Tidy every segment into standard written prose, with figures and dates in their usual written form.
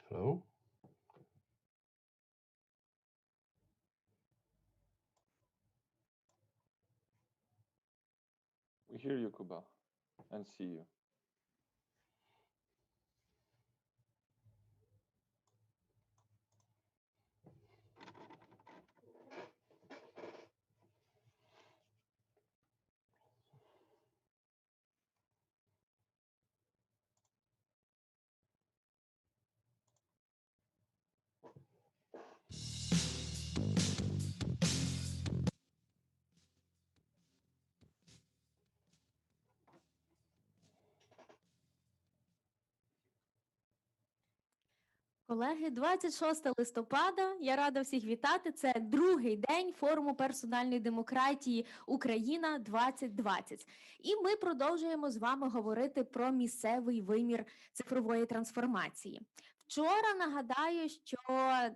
Hello? We hear you, Kuba, and see you. Колеги, 26 листопада, я рада всіх вітати. Це другий день форуму персональної демократії Україна 2020. І ми продовжуємо з вами говорити про місцевий вимір цифрової трансформації. Вчора нагадаю, що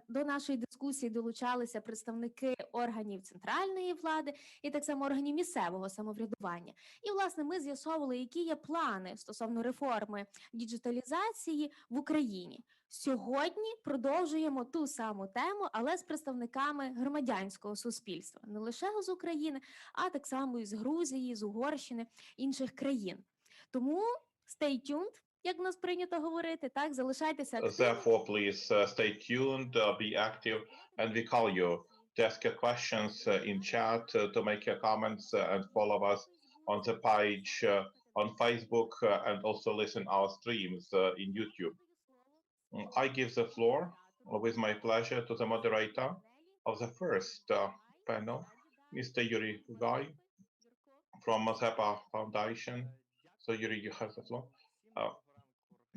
до нашої дискусії долучалися представники органів центральної влади і так само органів місцевого самоврядування. І, власне, ми з'ясовували, які є плани стосовно реформи діджиталізації в Україні. Сьогодні продовжуємо ту саму тему, але з представниками громадянського суспільства. Не лише з України, а так само і з Грузії, з Угорщини, інших країн. Тому stay tuned, як в нас прийнято говорити, так, залишайтеся активними. Therefore, please stay tuned, be active, and we call you to ask your questions in chat, to make your comments, and follow us on the page on Facebook, and also listen our streams in YouTube. I give the floor with my pleasure to the moderator of the first panel, Mr. Yuri Guy from Mazapa Foundation. So Yuri, you have the floor.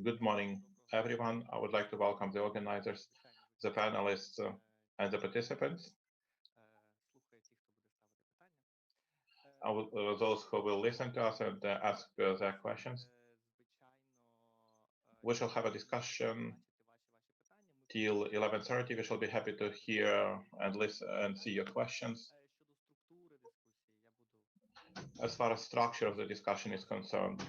Good morning, everyone. I would like to welcome the organizers, the panelists, and the participants. Those who will listen to us and ask their questions. We shall have a discussion till 11:30. We shall be happy to hear and listen and see your questions. As far as structure of the discussion is concerned,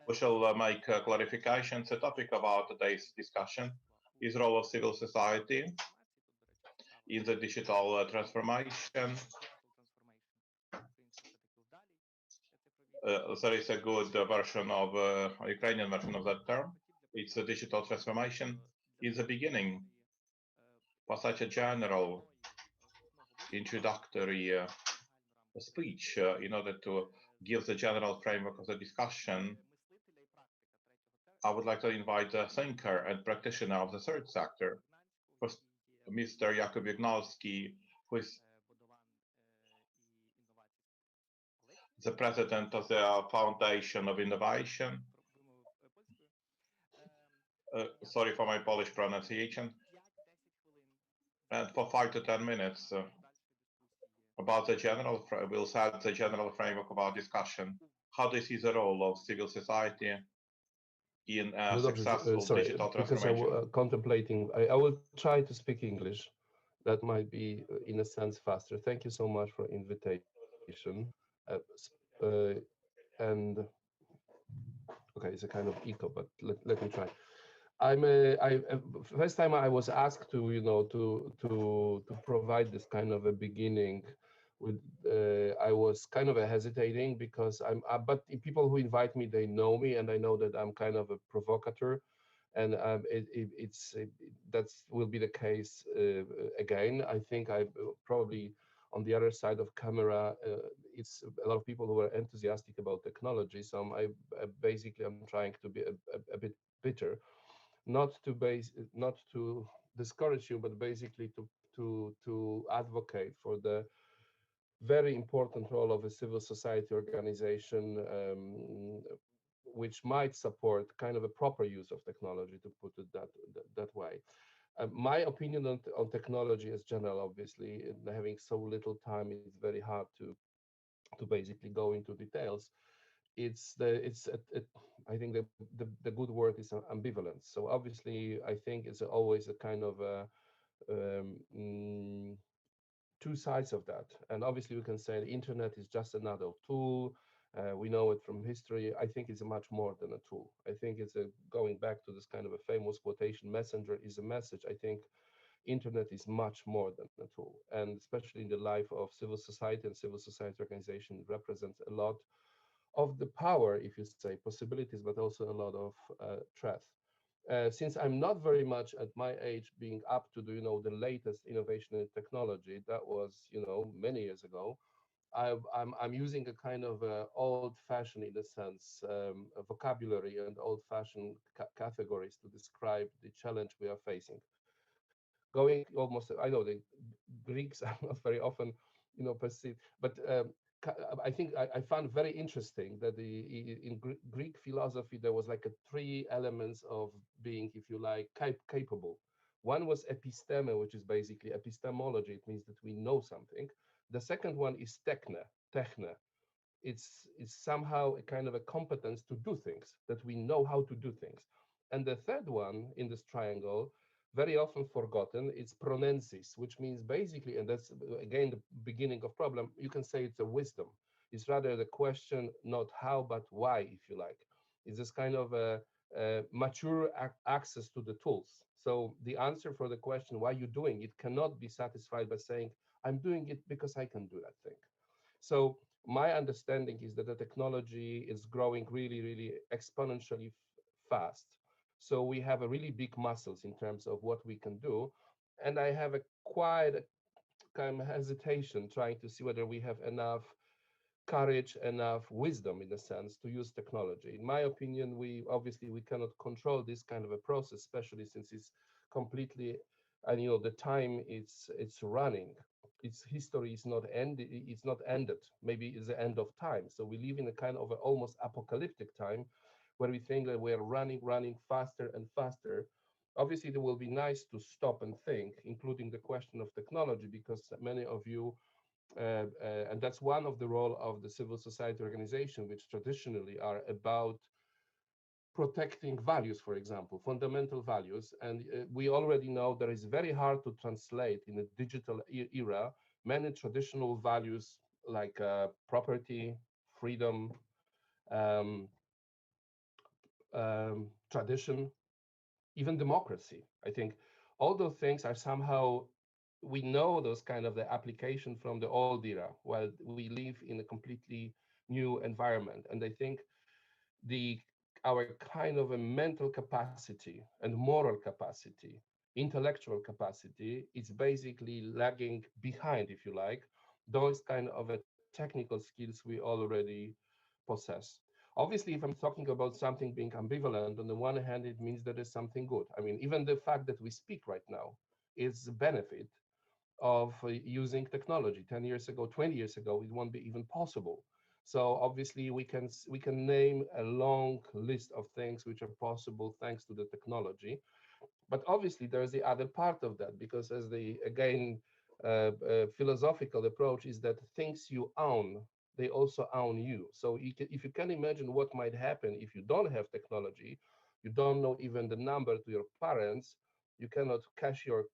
we shall make clarifications. The topic of our today's discussion is role of civil society in the digital transformation. There is a good version of Ukrainian version of that term. It's a digital transformation. In the beginning, for such a general introductory speech, in order to give the general framework of the discussion, I would like to invite the thinker and practitioner of the third sector, Mr. Jakub Ignalski, who is the president of the Foundation of Innovation. Sorry for my Polish pronunciation. And for 5 to 10 minutes about the general, we'll set the general framework of our discussion. How do you see the role of civil society in successful digital transformation? Because I'm contemplating, I will try to speak English. That might be, in a sense, faster. Thank you so much for invitation. And okay, it's a kind of echo, but let me try. First time I was asked to, to provide this kind of a beginning with, I was kind of hesitating because but people who invite me, they know me, and I know that I'm kind of a provocateur, and that will be the case again. I think I probably on the other side of camera, it's a lot of people who are enthusiastic about technology. So I'm trying to be a bit bitter. Not to discourage you, but basically to advocate for the very important role of a civil society organization, which might support kind of a proper use of technology, to put it that way. My opinion on technology is general. Obviously, having so little time, it's very hard to basically go into details. I think the good word is ambivalence. So obviously, I think it's always a kind of two sides of that. And obviously, we can say the internet is just another tool. We know it from history. I think it's much more than a tool. I think it's going back to this kind of a famous quotation, messenger is a message. I think internet is much more than a tool. And especially in the life of civil society and civil society organization, it represents a lot of the power, if you say, possibilities, but also a lot of threat. Since I'm not very much at my age being up to the, the latest innovation in technology, that was, many years ago, I'm using a kind of old-fashioned, in a sense, a vocabulary and old-fashioned categories to describe the challenge we are facing. Going almost, I know the Greeks are not very often, perceived, but I think I found very interesting that in Greek philosophy there was like a three elements of being, if you like, capable. One was episteme, which is basically epistemology. It means that we know something. The second one is techne. It's somehow a kind of a competence to do things, that we know how to do things. And the third one in this triangle, very often forgotten, it's pronensis, which means basically, and that's again the beginning of problem, you can say it's a wisdom. It's rather the question, not how, but why, if you like. It's this kind of a mature access to the tools. So the answer for the question, why you're doing it, cannot be satisfied by saying, I'm doing it because I can do that thing. So my understanding is that the technology is growing really, really exponentially fast. So we have a really big muscles in terms of what we can do. And I have a quite a kind of hesitation trying to see whether we have enough courage, enough wisdom in a sense to use technology. In my opinion, we obviously we cannot control this kind of a process, especially since it's completely, and the time it's running. Its history is not ended. It's not ended. Maybe it's the end of time. So we live in a kind of a almost apocalyptic time, where we think that we're running faster and faster. Obviously, it will be nice to stop and think, including the question of technology, because many of you and that's one of the role of the civil society organization, which traditionally are about protecting values, for example, fundamental values. And we already know that it's very hard to translate in a digital era many traditional values like property, freedom, um, tradition, even democracy. I think all those things are somehow, we know those kind of the application from the old era, while we live in a completely new environment. And I think the our kind of a mental capacity and moral capacity, intellectual capacity, is basically lagging behind, if you like, those kind of a technical skills we already possess. Obviously, if I'm talking about something being ambivalent, on the one hand, it means that it's something good. I mean, even the fact that we speak right now is a benefit of using technology. 10 years ago, 20 years ago, it won't be even possible. So obviously we can name a long list of things which are possible thanks to the technology. But obviously there's the other part of that, because as the again philosophical approach is that things you own, they also own you. So if you can imagine what might happen if you don't have technology, you don't know even the number to your parents, you cannot cash your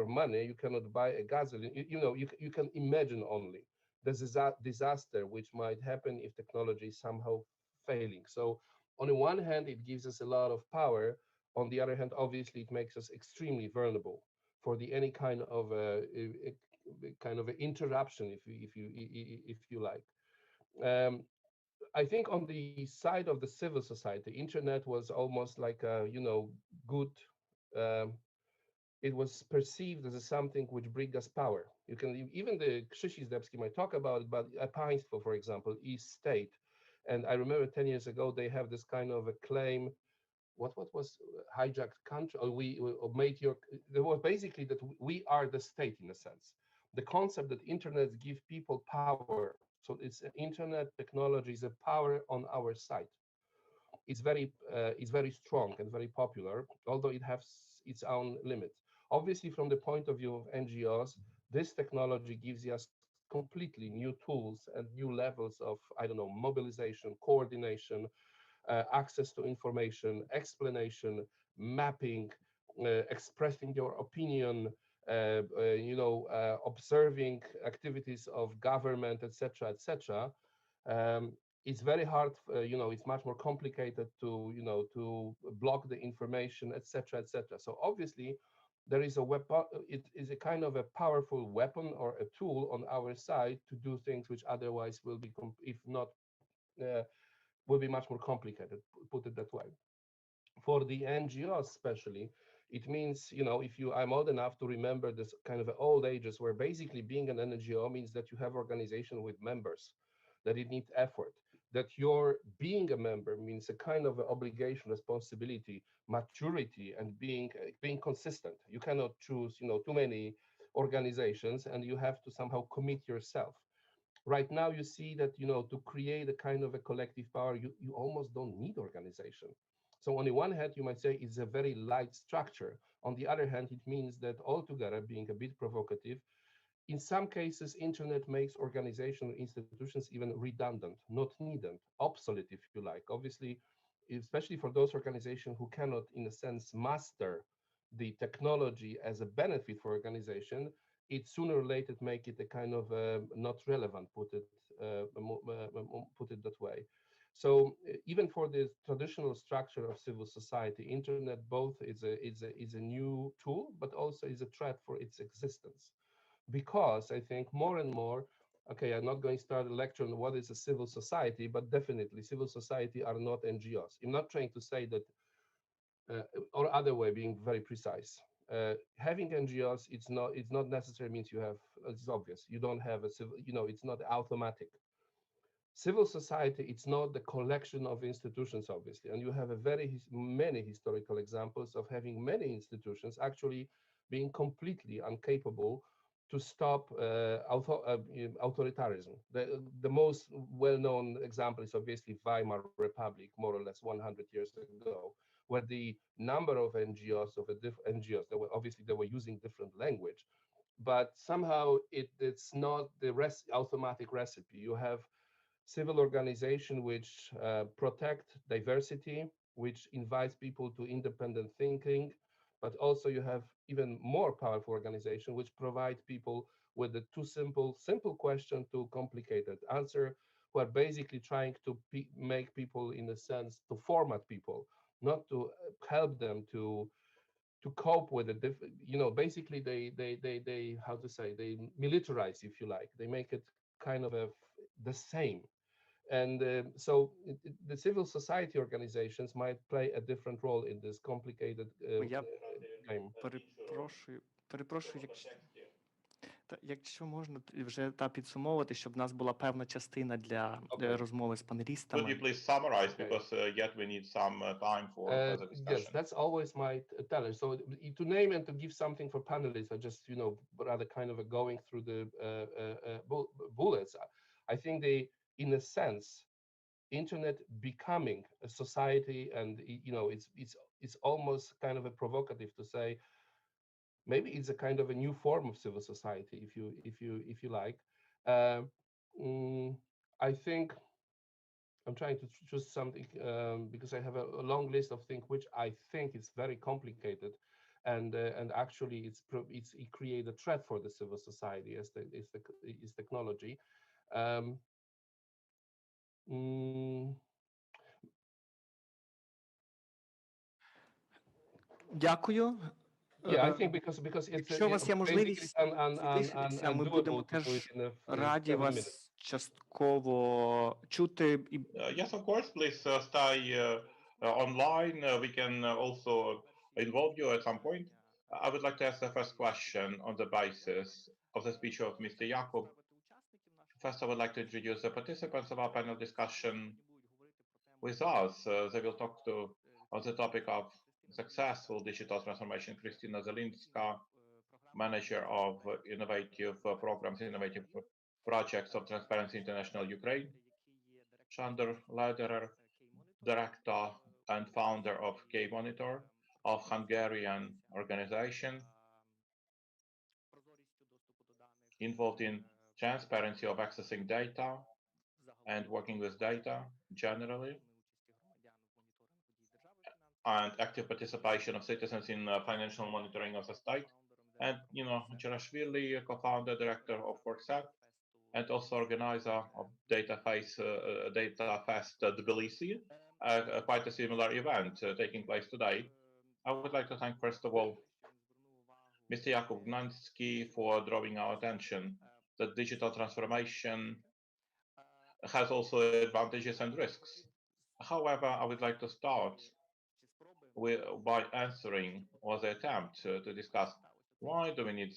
money, you cannot buy a gasoline, you can imagine only the disaster which might happen if technology is somehow failing. So on the one hand, it gives us a lot of power. On the other hand, obviously, it makes us extremely vulnerable for the any kind of interruption, if you like. Um, I think on the side of the civil society, internet was almost like a good. Um, it was perceived as something which brings us power. You can even the Krzysi Zdebski might talk about it, but a państwo, for example, is state. And I remember 10 years ago they have this kind of a claim. What was hijacked country, or or made your, there was basically that we are the state in a sense. The concept that internet give people power, so it's internet technology is a power on our side. It's very strong and very popular, although it has its own limits. Obviously, from the point of view of NGOs, this technology gives us completely new tools and new levels of, I don't know, mobilization, coordination, access to information, explanation, mapping, expressing your opinion, observing activities of government, etc., etc. It's very hard, it's much more complicated to block the information, etc., etc. So obviously, there is a weapon. It is a kind of a powerful weapon or a tool on our side to do things which otherwise will be, if not, will be much more complicated. Put it that way. For the NGOs, especially, it means, if I'm old enough to remember this kind of old ages where basically being an NGO means that you have organization with members, that it needs effort, that your being a member means a kind of obligation, responsibility, maturity, and being consistent. You cannot choose, too many organizations, and you have to somehow commit yourself. Right now, you see that, to create a kind of a collective power, you almost don't need organization. So on the one hand, you might say it's a very light structure. On the other hand, it means that altogether, being a bit provocative, in some cases, internet makes organizational institutions even redundant, not needed, obsolete, if you like. Obviously, especially for those organizations who cannot, in a sense, master the technology as a benefit for organization, it sooner or later make it a kind of not relevant, put it that way. So even for the traditional structure of civil society, internet both is a new tool, but also is a threat for its existence. Because I think more and more, okay, I'm not going to start a lecture on what is a civil society, but definitely civil society are not NGOs. I'm not trying to say that, or other way, being very precise. Having NGOs, it's not necessarily means you have, it's obvious, you don't have a civil, it's not automatic. Civil society, it's not the collection of institutions, obviously, and you have a many historical examples of having many institutions actually being completely incapable to stop authoritarianism. The most well-known example is obviously Weimar Republic, more or less 100 years ago, where the number of NGOs, they were using different language, but somehow it's not the automatic recipe. You have civil organization which protect diversity, which invites people to independent thinking, but also you have even more powerful organization which provide people with a too simple question to complicated answer, who are basically trying to make people, in a sense, to format people, not to help them to cope with it. Basically they how to say, they militarize, if you like, they make it kind of the same. And so the civil society organizations might play a different role in this complicated Я game. перепрошую, якщо можна вже підсумовувати, щоб в нас була певна частина для розмови з Could панелістами. you please summarize, because yet we need some time for further discussion. Yes, that's always my challenge. So to name and to give something for panelists, I just, rather kind of going through the bullets. I think in a sense, internet becoming a society, and it's almost kind of a provocative to say maybe it's a kind of a new form of civil society, if you like. I think I'm trying to choose something because I have a long list of things which I think is very complicated, and actually it create a threat for the civil society as technology. Дякую. Yeah, I think because it's Якщо у вас є можливість залишитися, ми будемо теж раді вас частково чути. Yes, of course, please stay online. We can also involve you at some point. I would like to ask the first question on the basis of the speech of Mr. Jakub. First, I would like to introduce the participants of our panel discussion with us. They will talk on the topic of successful digital transformation. Kristina Zelinska, manager of innovative programs, innovative projects of Transparency International Ukraine. Sandor Lederer, director and founder of K-Monitor, of Hungarian organization involved in transparency of accessing data and working with data generally, and active participation of citizens in financial monitoring of the state. And Jarashvili, co-founder, director of WorkSafe, and also organizer of Data Fest Tbilisi, quite a similar event taking place today. I would like to thank, first of all, Mr. Jakub Gnansky for drawing our attention that digital transformation has also advantages and risks. However, I would like to start by answering or the attempt to discuss why do we need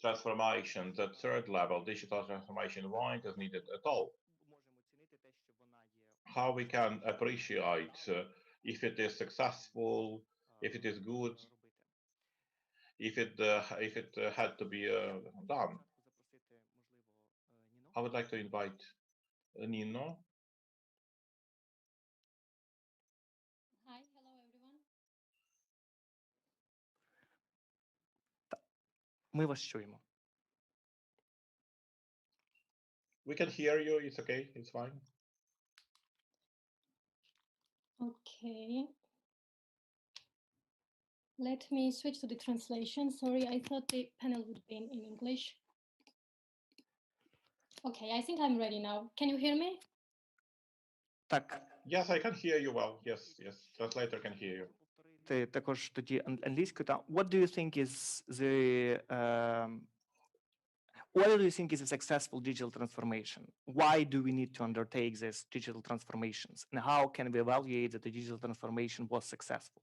transformation, the third level, digital transformation, why it is needed at all. How we can appreciate if it is successful, if it is good, if it had to be done. I would like to invite Nino. Hi, hello everyone. Ми вас чуємо. We can hear you. It's okay. It's fine. Okay. Let me switch to the translation. Sorry, I thought the panel would be in English. Okay, I think I'm ready now. Can you hear me? Так, Yes, I can hear you well. Yes, yes. Translator can hear you. ти також тоді англійською. Та what do you think is the what do you think is a successful digital transformation? Why do we need to undertake these digital transformations? And how can we evaluate that the digital transformation was successful?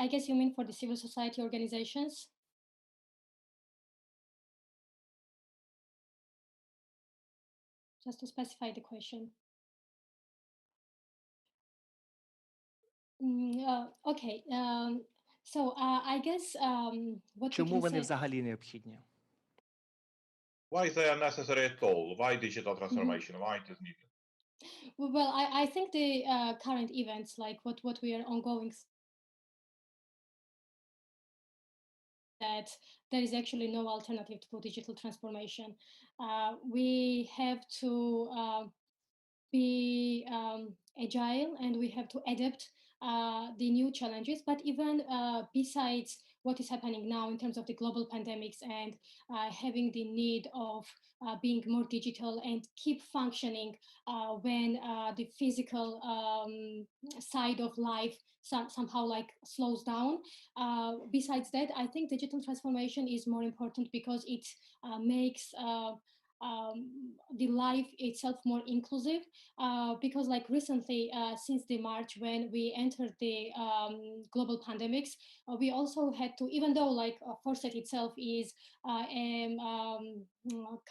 I guess you mean for the civil society organizations? Just to specify the question. Okay. So I guess what we Чому can вони say. взагалі необхідні? Why is they unnecessary at all? Why digital transformation? Why it is needed? Well, I think the current events, like what we are ongoing, that there is actually no alternative to digital transformation. We have to be agile, and we have to adapt the new challenges. But even besides what is happening now in terms of the global pandemics and having the need of being more digital and keep functioning when the physical side of life somehow like slows down. Besides that, I think digital transformation is more important because it makes the life itself more inclusive, because like recently since the March when we entered the global pandemics, we also had to, even though like Forset itself is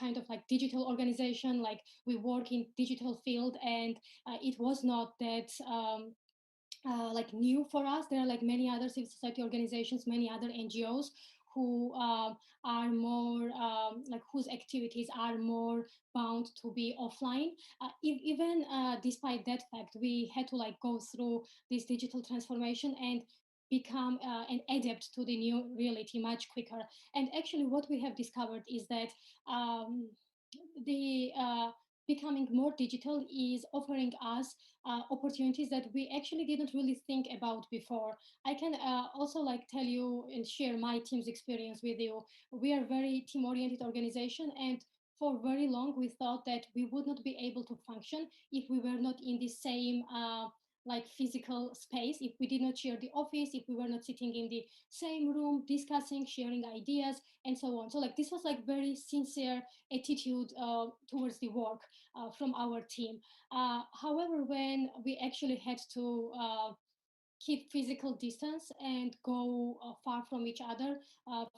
kind of like digital organization, like we work in digital field, and it was not that like new for us. There are like many other civil society organizations, many other NGOs who are more like whose activities are more bound to be offline. Even despite that fact, we had to like go through this digital transformation and become and adapt to the new reality much quicker. And actually what we have discovered is that the becoming more digital is offering us opportunities that we actually didn't really think about before. I can also like tell you and share my team's experience with you. We are a very team-oriented organization, and for very long we thought that we would not be able to function if we were not in the same like physical space, if we did not share the office, if we were not sitting in the same room discussing, sharing ideas, and so on. So like this was like very sincere attitude towards the work from our team. However, when we actually had to keep physical distance and go far from each other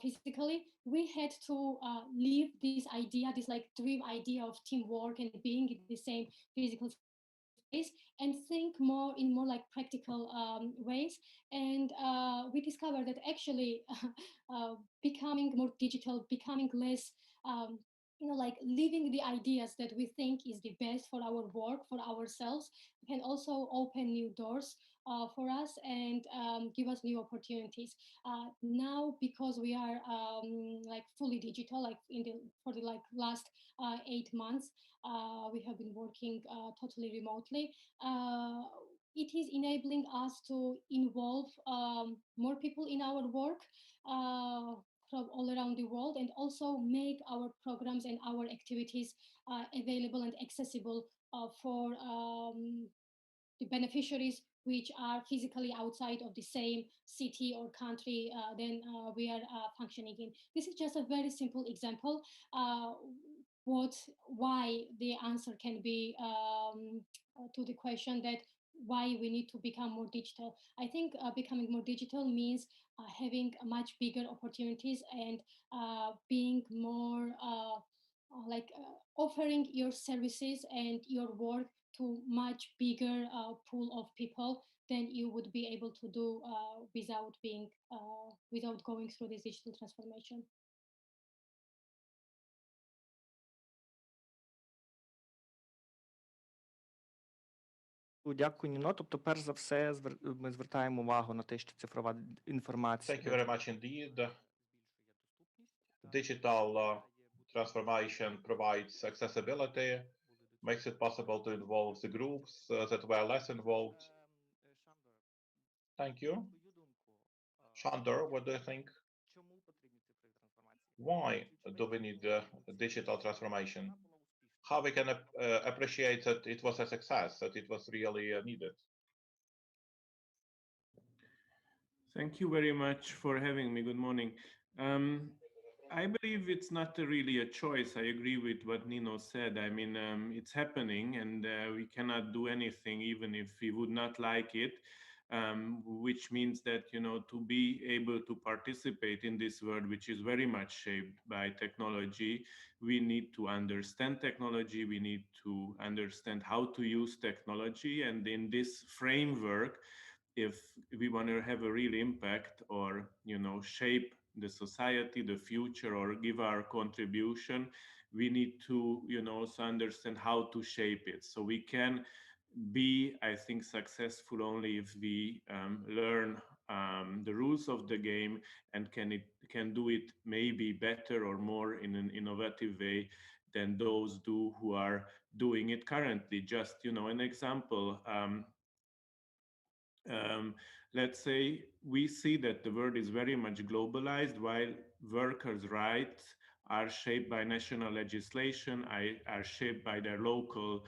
physically, we had to leave this idea, this like dream idea of teamwork and being in the same physical space, and think more in more like practical ways. And we discovered that actually becoming more digital, becoming less you know, like living the ideas that we think is the best for our work, for ourselves, can also open new doors for us and give us new opportunities. Now, because we are like fully digital, like for the like last 8 months, we have been working totally remotely. It is enabling us to involve more people in our work. from all around the world, and also make our programs and our activities available and accessible for the beneficiaries which are physically outside of the same city or country than we are functioning in. This is just a very simple example why the answer can be to the question that why we need to become more digital. I think becoming more digital means having much bigger opportunities and being more offering your services and your work to much bigger pool of people than you would be able to do without going through this digital transformation. Дякую, Ніно. Тобто, перш за все, ми звертаємо увагу на те, що цифрова інформація Thank you very much indeed. Digital transformation provides accessibility, makes it possible to involve the groups that were less involved. Thank you. Chandor, what do you think? Why do we need digital transformation? How we can appreciate that it was a success, that it was really needed? Thank you very much for having me. Good morning. I believe it's not really a choice. I agree with what Nino said. I mean, it's happening, and we cannot do anything even if we would not like it. Which means that, you know, to be able to participate in this world, which is very much shaped by technology, we need to understand technology, we need to understand how to use technology. And in this framework, if we want to have a real impact or, you know, shape the society, the future, or give our contribution, we need to, you know, also understand how to shape it. So we can be, I think, successful only if we learn the rules of the game and can do it maybe better or more in an innovative way than those who are doing it currently. Just, you know, an example. Let's say we see that the world is very much globalized, while workers' rights are shaped by national legislation, are shaped by their local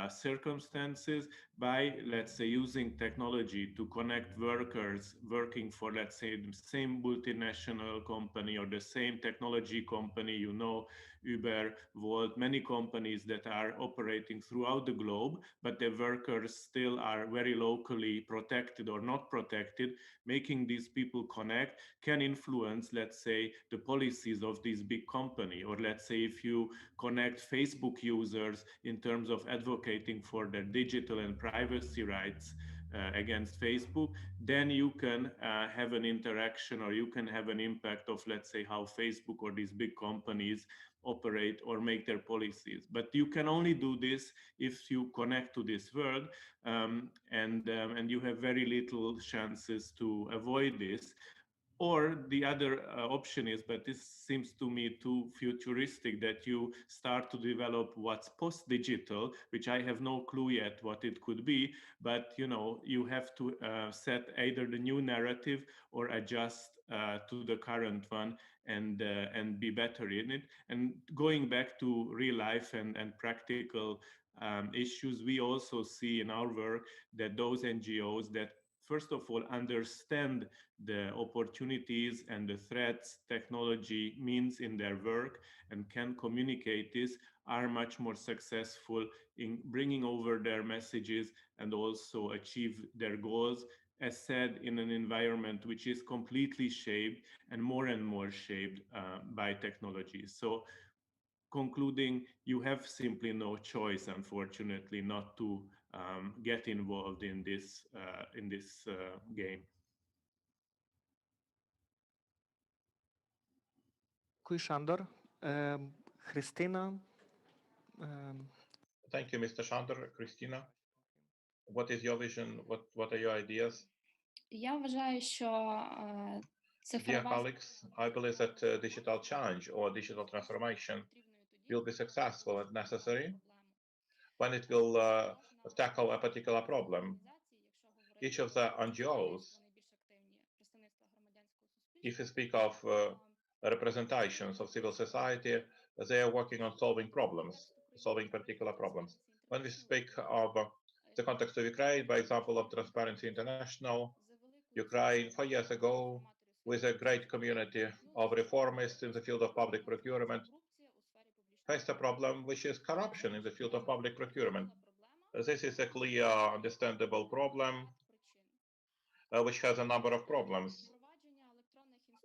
circumstances, by, let's say, using technology to connect workers working for, let's say, the same multinational company or the same technology company, you know, Uber, Volt, many companies that are operating throughout the globe, but their workers still are very locally protected or not protected. Making these people connect can influence, let's say, the policies of this big company. Or let's say if you connect Facebook users in terms of advocating for their digital and privacy rights against Facebook, then you can have an interaction, or you can have an impact of, let's say, how Facebook or these big companies operate or make their policies. But you can only do this if you connect to this world, and you have very little chances to avoid this. Or the other option is, but this seems to me too futuristic, that you start to develop what's post-digital, which I have no clue yet what it could be, but, you know, you have to set either the new narrative or adjust to the current one and be better in it. And going back to real life and practical issues, we also see in our work that those NGOs that first of all understand the opportunities and the threats technology means in their work and can communicate this, are much more successful in bringing over their messages and also achieve their goals, as said, in an environment which is completely shaped and more shaped by technology. So concluding, you have simply no choice, unfortunately, not to get involved in this game. Шандор. Христина. Thank you, Mr. Chandor. Christina, what is your vision? What are your ideas? Я вважаю, що Dear цифрова colleagues, I believe that digital challenge or digital transformation will be successful and necessary when it will tackle a particular problem. Each of the NGOs, if you speak of representations of civil society. They are working on solving problems, solving particular problems. When we speak of the context of Ukraine, by example of Transparency International, Ukraine 4 years ago, with a great community of reformists in the field of public procurement, faced a problem which is corruption in the field of public procurement. This is a clear, understandable problem which has a number of problems,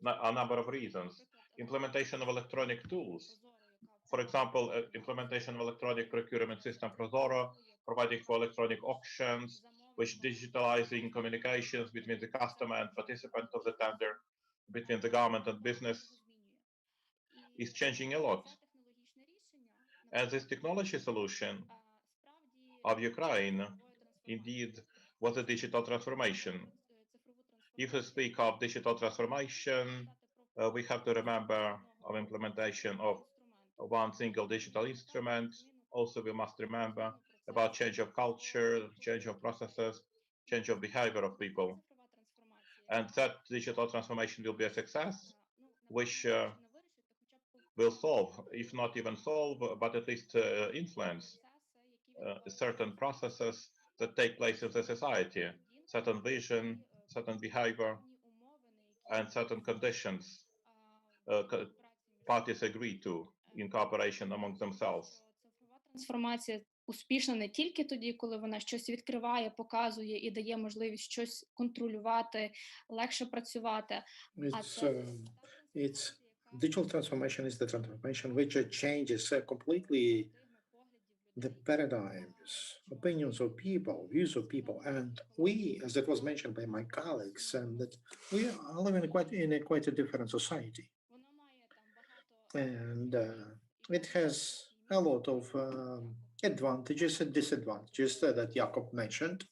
a number of reasons. Implementation of electronic tools, for example, implementation of electronic procurement system ProZorro, providing for electronic auctions, which digitalizing communications between the customer and participant of the tender, between the government and business, is changing a lot. And this technology solution of Ukraine indeed was a digital transformation. If we speak of digital transformation, we have to remember of implementation of one single digital instrument. Also, we must remember about change of culture, change of processes, change of behavior of people. And that digital transformation will be a success, which will solve, if not even solve, but at least influence certain processes that take place in the society, certain vision, certain behavior, and certain conditions parties agree to in cooperation among themselves. Трансформація успішна не тільки тоді, коли вона щось відкриває, показує і дає можливість щось контролювати, легше працювати. It's digital transformation is the transformation which changes completely the paradigms, opinions of people, views of people, and we, as it was mentioned by my colleagues, that we are living in quite a different society, and it has a lot of advantages and disadvantages that Jakob mentioned,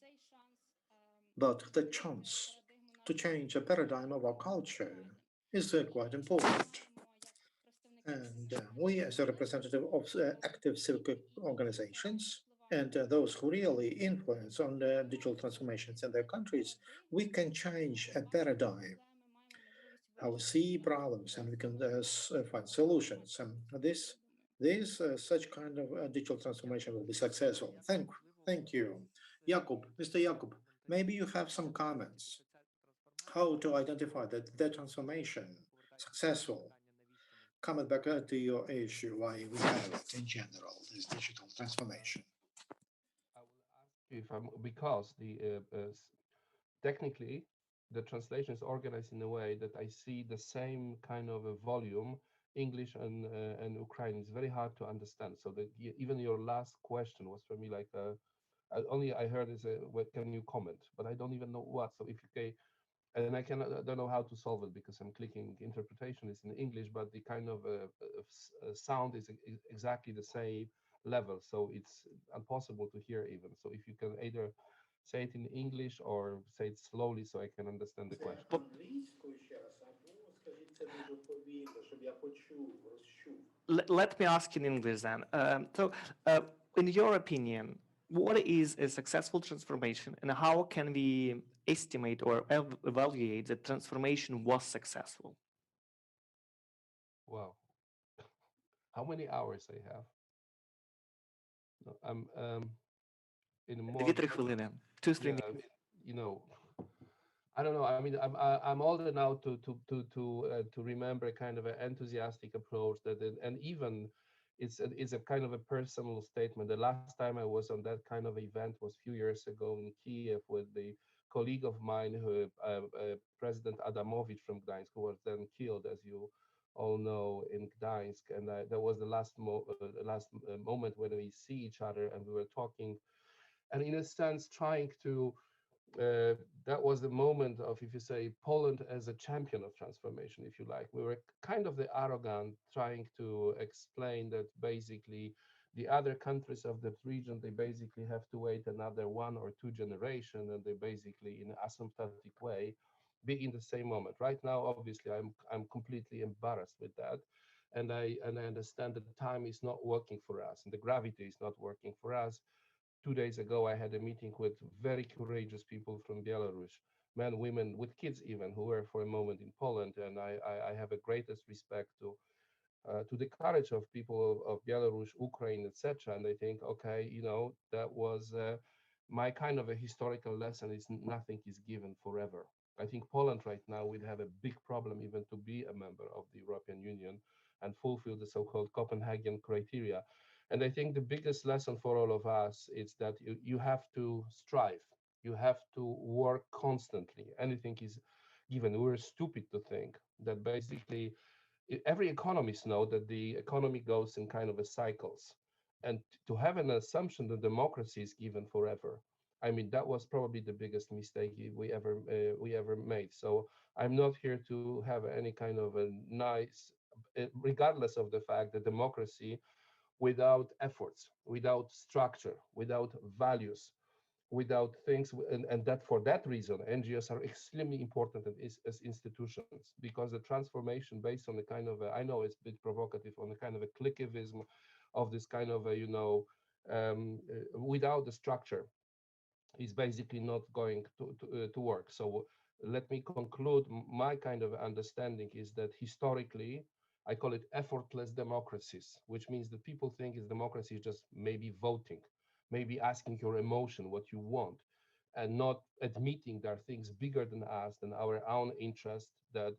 but the chance to change the paradigm of our culture is quite important. And we, as a representative of active civic organizations and those who really influence on the digital transformations in their countries, we can change a paradigm, how we see problems, and we can find solutions. And such kind of digital transformation will be successful. Thank you. Jakub, Mr. Jakub, maybe you have some comments how to identify that transformation successful. Coming back to your issue, why we have it in general, this digital transformation. I will ask you if I'm because technically the translation is organized in a way that I see the same kind of a volume. English and Ukrainian is very hard to understand. So that even your last question was for me like only I heard is what can you comment, but I don't even know what. So if you can, and I don't know how to solve it because I'm clicking interpretation is in English, but the kind of sound is exactly the same level, so it's impossible to hear even. So if you can either say it in English or say it slowly so I can understand the question. Let me ask in English then. In your opinion, what is a successful transformation and how can we estimate or evaluate that transformation was successful? Wow. How many hours I have? No, I'm in more. 2-3 хвилини. 2-3 minutes. You know, I don't know. I mean, I'm older now to remember kind of an enthusiastic approach and even it's a kind of a personal statement. The last time I was on that kind of event was a few years ago in Kiev with the colleague of mine, who President Adamovich from Gdańsk, who was then killed, as you all know, in Gdańsk. And that was the last moment when we see each other and we were talking, and in a sense trying to. That was the moment of, if you say, Poland as a champion of transformation, if you like. We were kind of the arrogant, trying to explain that basically the other countries of that region, they basically have to wait another 1 or 2 generations, and they basically, in an asymptotic way, be in the same moment. Right now, obviously, I'm completely embarrassed with that, and I understand that the time is not working for us, and the gravity is not working for us. 2 days ago, I had a meeting with very courageous people from Belarus, men, women, with kids even, who were for a moment in Poland. And I have a greatest respect to the courage of people of Belarus, Ukraine, etc. And I think, okay, that was my kind of a historical lesson. Is nothing is given forever. I think Poland right now would have a big problem even to be a member of the European Union and fulfill the so-called Copenhagen criteria. And I think the biggest lesson for all of us is that you have to strive. You have to work constantly. Anything is given. We're stupid to think that basically every economist know that the economy goes in kind of a cycles, and to have an assumption that democracy is given forever, I mean, that was probably the biggest mistake we ever made. So I'm not here to have any kind of a nice, regardless of the fact that democracy without efforts, without structure, without values, without things, and that for that reason NGOs are extremely important as institutions, because the transformation based on the kind of I know it's a bit provocative, on the kind of a clicktivism of this kind of without the structure is basically not going to work. So let me conclude. My kind of understanding is that historically, I call it effortless democracies, which means that people think is democracy is just maybe voting, maybe asking your emotion what you want, and not admitting there are things bigger than us, than our own interest. That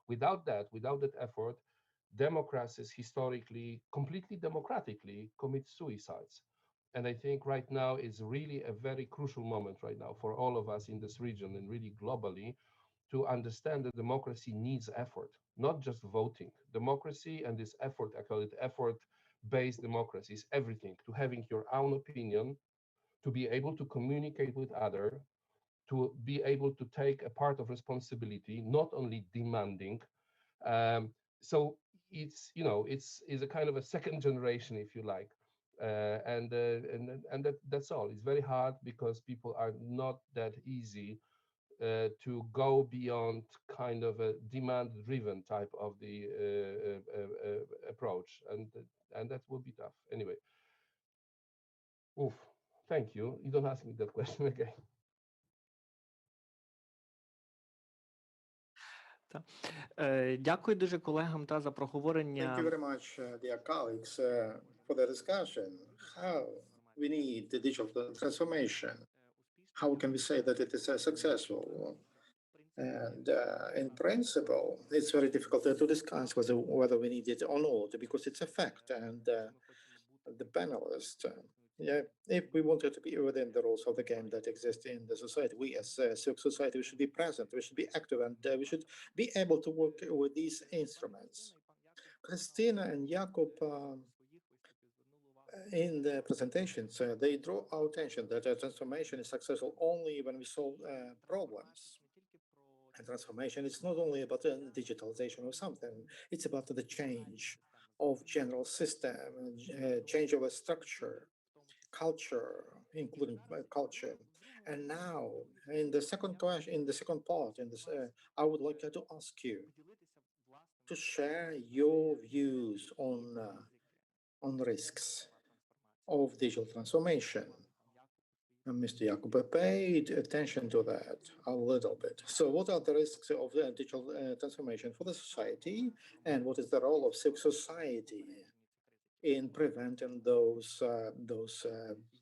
without that effort, democracies historically, completely democratically, commit suicides. And I think right now is really a very crucial moment right now for all of us in this region and really globally to understand that democracy needs effort, not just voting. Democracy and this effort, I call it effort-based democracy, is everything. To having your own opinion, to be able to communicate with others, to be able to take a part of responsibility, not only demanding. So it's a kind of a second generation, if you like. And that's all. It's very hard because people are not that easy to go beyond kind of a demand-driven type of the approach, and that will be tough. Anyway, oof, thank you. You don't ask me that question again. Дякую дуже колегам за Thank you проговорення. very much, dear colleagues, for the discussion. How we need the digital transformation. How can we say that it is successful? And in principle, it's very difficult to discuss whether we need it or not, because it's a fact. And the panelists, if we wanted to be within the rules of the game that exist in the society, we as civic society, we should be present, we should be active, and we should be able to work with these instruments. Christina and Jakub, in the presentations, they draw our attention that transformation is successful only when we solve problems. And transformation is not only about digitalization or something, it's about the change of general system, change of a structure, culture, including culture. And now, in the second question, in the second part, in this, I would like to ask you to share your views on risks of digital transformation. And Mr. Jakub paid attention to that a little bit. So what are the risks of digital transformation for the society, and what is the role of civil society in preventing those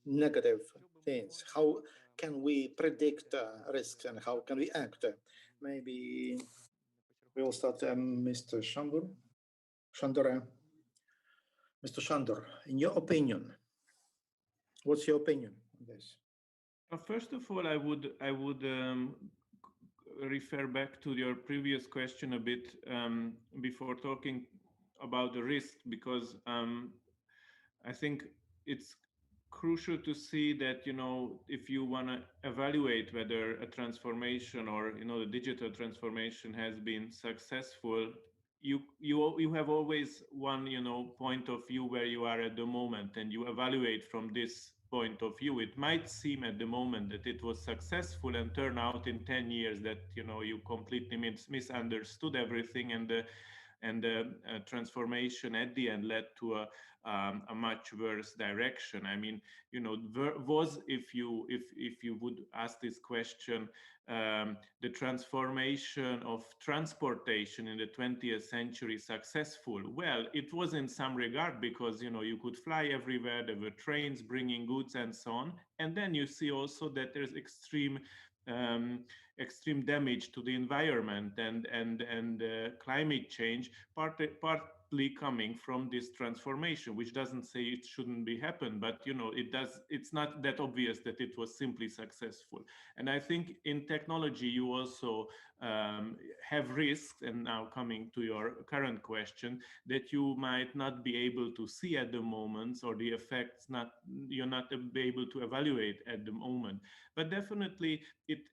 negative things? How can we predict risks, and how can we act? Maybe we'll start, Mr. Shandor. Mr. Shandor, in your opinion, what's your opinion on this? First of all, I would refer back to your previous question a bit before talking about the risk, because I think it's crucial to see that, if you want to evaluate whether a transformation or the digital transformation has been successful, you have always one point of view where you are at the moment, and you evaluate from this point of view. It might seem at the moment that it was successful, and turn out in 10 years that you completely misunderstood everything, and and the transformation at the end led to a much worse direction. I mean, you know, if you would ask this question, the transformation of transportation in the 20th century successful? Well, it was in some regard, because, you know, you could fly everywhere, there were trains bringing goods and so on. And then you see also that there's extreme damage to the environment and climate change, partly coming from this transformation, which doesn't say it shouldn't be happen, but, you know, it's not that obvious that it was simply successful. And I think in technology you also have risks, and now coming to your current question, that you might not be able to see at the moment, or the effects you're not able to evaluate at the moment. But definitely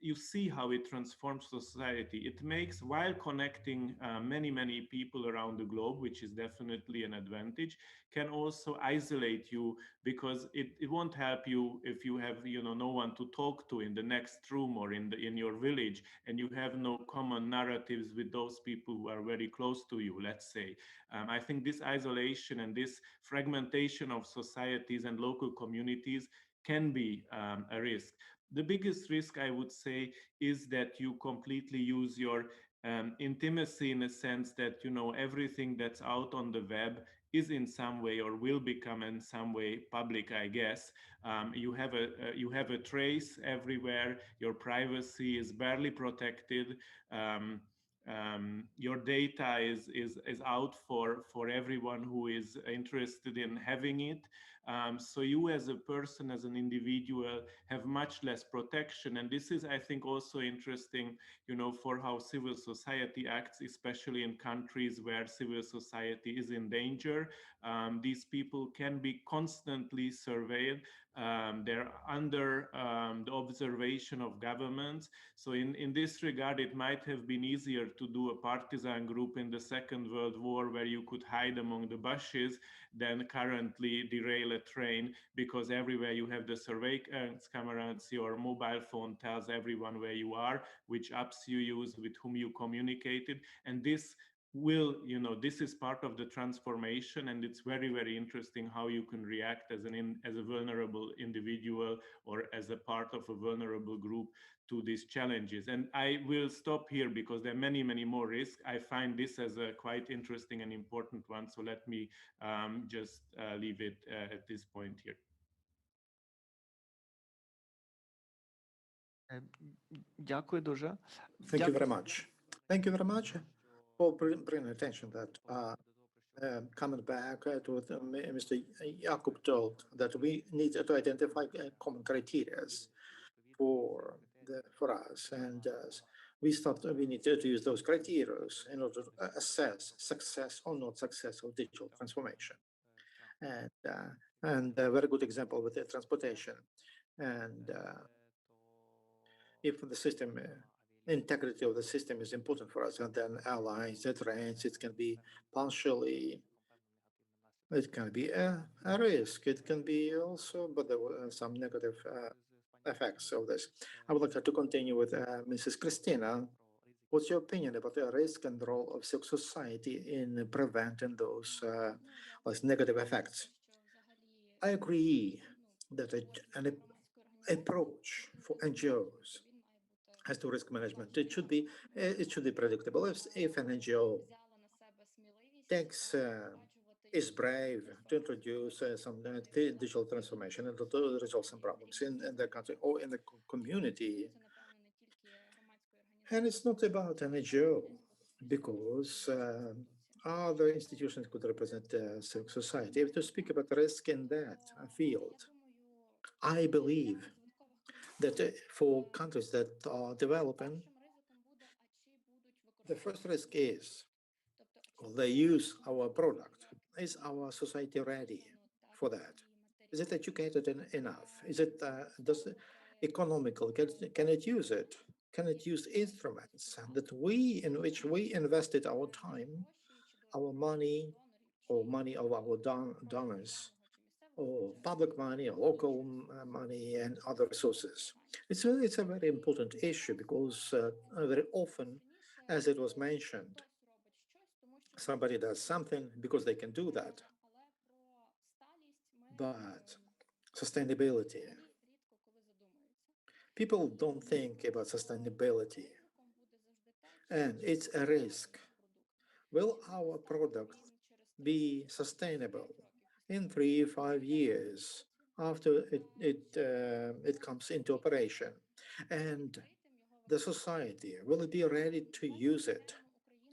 you see how it transforms society. It makes, while connecting many people around the globe, which is definitely an advantage, can also isolate you, because it won't help you if you have, you know, no one to talk to in the next room or in your village, and you have no common narratives with those people who are very close to you, let's say. I think this isolation and this fragmentation of societies and local communities can be a risk. The biggest risk, I would say, is that you completely use your intimacy, in a sense that, you know, everything that's out on the web is in some way, or will become in some way, public, I guess. You have a trace everywhere. Your privacy is barely protected. Your data is out for everyone who is interested in having it. So you as a person, as an individual, have much less protection. And this is, I think, also interesting, you know, for how civil society acts, especially in countries where civil society is in danger. These people can be constantly surveilled. They're under the observation of governments. So in this regard, it might have been easier to do a partisan group in the Second World War, where you could hide among the bushes, than currently derail a train, because everywhere you have the surveillance cameras, your mobile phone tells everyone where you are, which apps you use, with whom you communicated. And this will, you know, this is part of the transformation, and it's very interesting how you can react as a vulnerable individual, or as a part of a vulnerable group, to these challenges. And I will stop here, because there are many more risks. I find this as a quite interesting and important one, so let me just leave it at this point here. Дякую дуже. Thank you very much. Thank you very much for bringing attention that coming back to what Mr. Jakub told, that we need to identify common criteria for us, and we need to use those criteria in order to assess success or not success of digital transformation. And a very good example with the transportation. And if the system, integrity of the system is important for us, and then airlines, the trains, it can be partially, it can be a risk. It can be also, but there were some negative effects of this. I would like to continue with Mrs. Christina. What's your opinion about the risk and role of civil society in preventing those negative effects? I agree that an approach for NGOs as to risk management, it should be predictable. If an NGO is brave to introduce some digital transformation and to resolve some problems in the country or in the community, and it's not about an NGO, because other institutions could represent civil society. If to speak about risk in that field, I believe that for countries that are developing, the first risk is, will they use our product? Is our society ready for that? Is it educated enough? Is it economical? Can it use it? Can it use instruments in which we invested our time, our money, or money of our donors, or public money, or local money, and other resources? It's a very important issue, because very often, as it was mentioned, somebody does something because they can do that. But sustainability, people don't think about sustainability, and it's a risk. Will our product be sustainable in 3-5 years after it comes into operation? And the society, will it be ready to use it?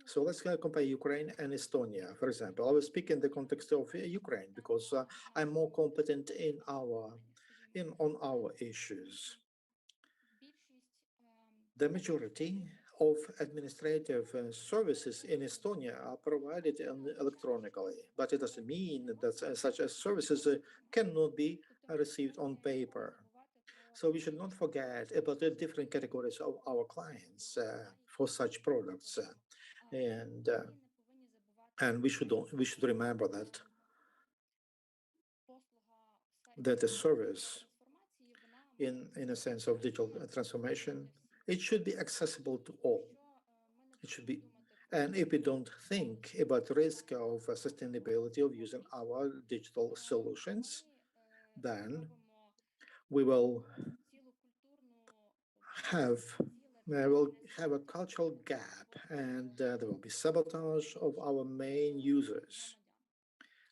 So let's compare Ukraine and Estonia, for example. I will speak in the context of Ukraine because I'm more competent on our issues. The majority of administrative services in Estonia are provided electronically, but it doesn't mean that such as services cannot be received on paper. So we should not forget about the different categories of our clients for such products, and we should remember that the service in a sense of digital transformation, it should be accessible to all. It should be, and if we don't think about the risk of sustainability of using our digital solutions, then we will have a cultural gap, and there will be sabotage of our main users,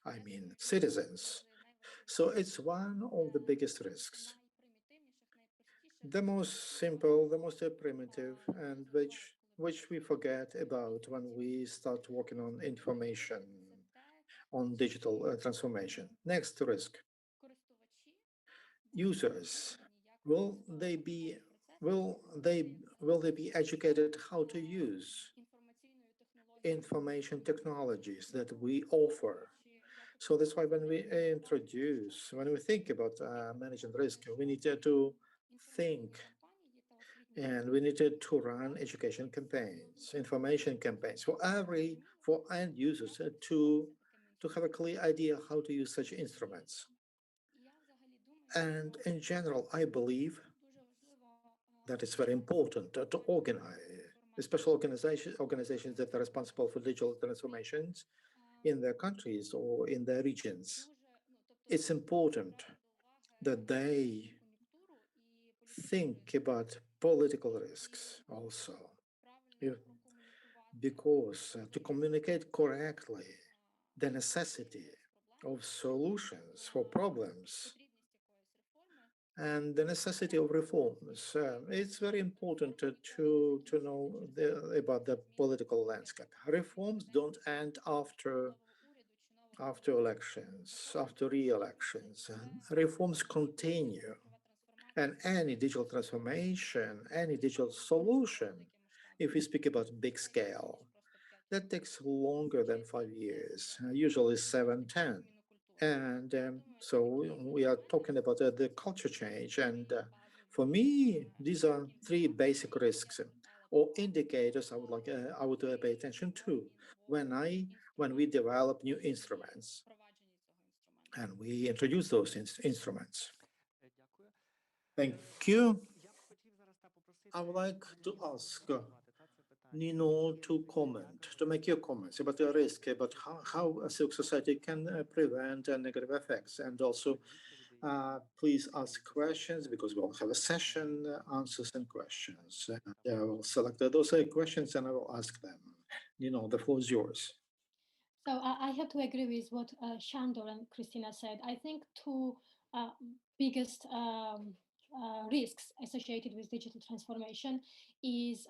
I mean citizens. So it's one of the biggest risks. The most simple, the most primitive, and which we forget about when we start working on information, on digital transformation. Next risk. Users, will they be educated how to use information technologies that we offer? So that's why when we think about managing risk, we need to think, and we need to run education campaigns, information campaigns for end users to have a clear idea how to use such instruments. And in general, I believe that it's very important to organize, especially organizations that are responsible for digital transformations in their countries or in their regions. It's important that they think about political risks also, because to communicate correctly the necessity of solutions for problems and the necessity of reforms, it's very important to know about the political landscape. Reforms don't end after elections, after re-elections. Reforms continue. And any digital transformation, any digital solution, if we speak about big scale, that takes longer than 5 years, usually 7-10. And so we are talking about the culture change. And for me, these are 3 basic risks or indicators I would pay attention to when we develop new instruments and we introduce those instruments. Thank you. I would like to ask Nino to make your comments about the risk, about how a civil society can prevent negative effects. And also, please ask questions because we'll have a session, answers and questions. I will select those questions and I will ask them. Nino, the floor is yours. So I have to agree with what Shandor and Christina said. I think 2 biggest risks associated with digital transformation is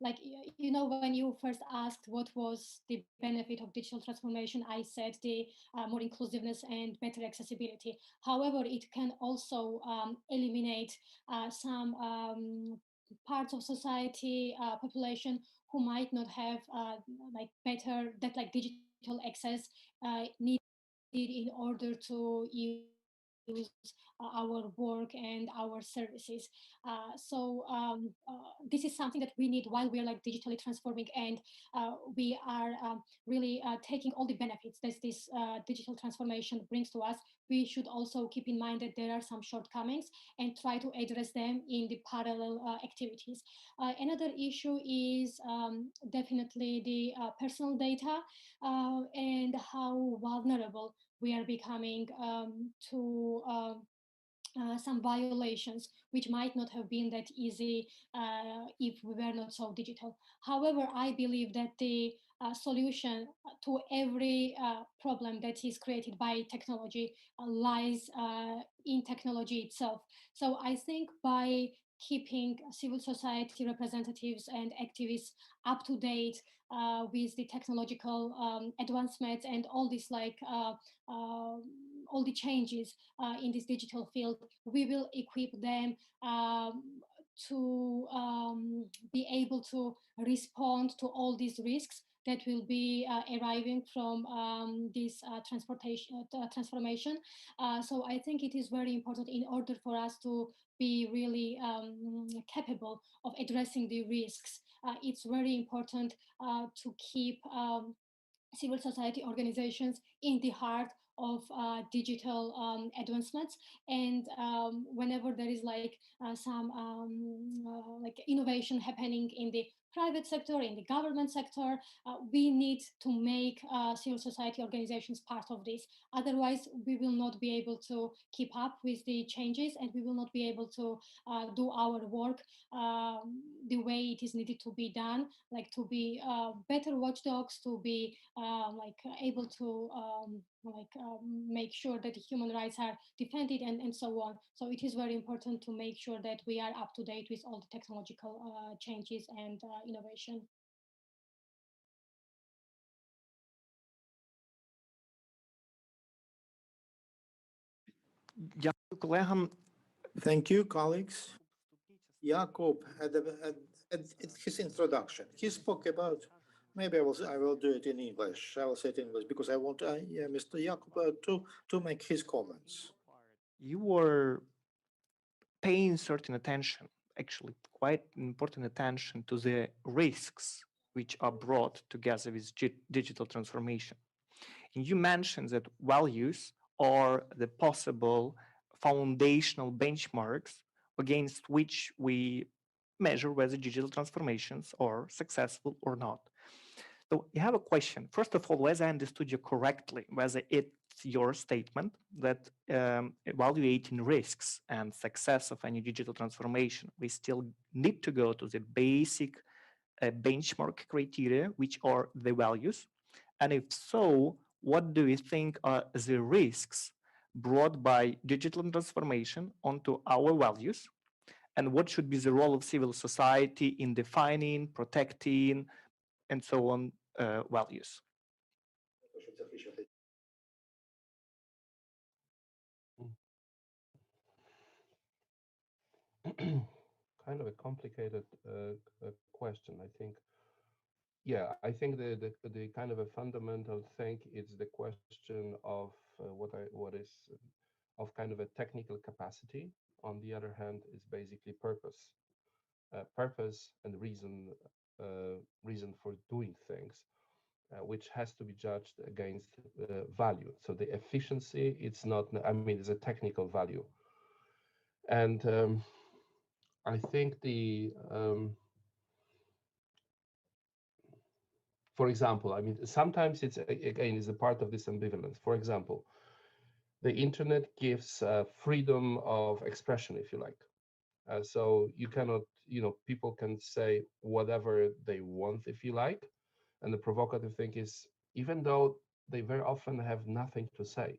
when you first asked what was the benefit of digital transformation, I said the more inclusiveness and better accessibility. However, it can also eliminate some parts of society, population who might not have digital access needed in order to use our work and our services. This is something that we need while we're digitally transforming, and we are really taking all the benefits that this digital transformation brings to us. we should also keep in mind that there are some shortcomings and try to address them in the parallel activities. Another issue is definitely the personal data and how vulnerable we are becoming to some violations, which might not have been that easy if we were not so digital. However, I believe that the solution to every problem that is created by technology lies in technology itself. So I think by keeping civil society representatives and activists up to date with the technological advancements and all this all the changes in this digital field, we will equip them to be able to respond to all these risks that will be arriving from this transformation. So I think it is very important in order for us to be really capable of addressing the risks. It's very important to keep civil society organizations in the heart of digital advancements, and whenever there is some like innovation happening in the private sector, in the government sector, we need to make civil society organizations part of this. Otherwise, we will not be able to keep up with the changes, and we will not be able to do our work the way it is needed to be done, like to be better watchdogs, to be able to make sure that the human rights are defended and so on. So it is very important to make sure that we are up to date with all the technological changes and innovation. Дякую колегам. Thank you, colleagues. Jakub, at his introduction, he spoke about, maybe I will do it in English. I will say it in English because I want Mr. Jakub to make his comments. You were paying certain attention, actually quite important attention, to the risks which are brought together with digital transformation. And you mentioned that values are the possible foundational benchmarks against which we measure whether digital transformations are successful or not. So you have a question. First of all, whether I understood you correctly, whether it's your statement that evaluating risks and success of any digital transformation, we still need to go to the basic benchmark criteria, which are the values. And if so, what do you think are the risks brought by digital transformation onto our values? And what should be the role of civil society in defining, protecting, and so on values? Kind of a complicated question, I think. Yeah, I think the kind of a fundamental thing is the question of what is of kind of a technical capacity. On the other hand, is basically purpose, purpose and reason for doing things, which has to be judged against value. So the efficiency, it's not. I mean, it's a technical value, and I think for example, I mean, sometimes it's again is a part of this ambivalence. For example, the internet gives freedom of expression, if you like. So you cannot, people can say whatever they want, if you like. And the provocative thing is, even though they very often have nothing to say,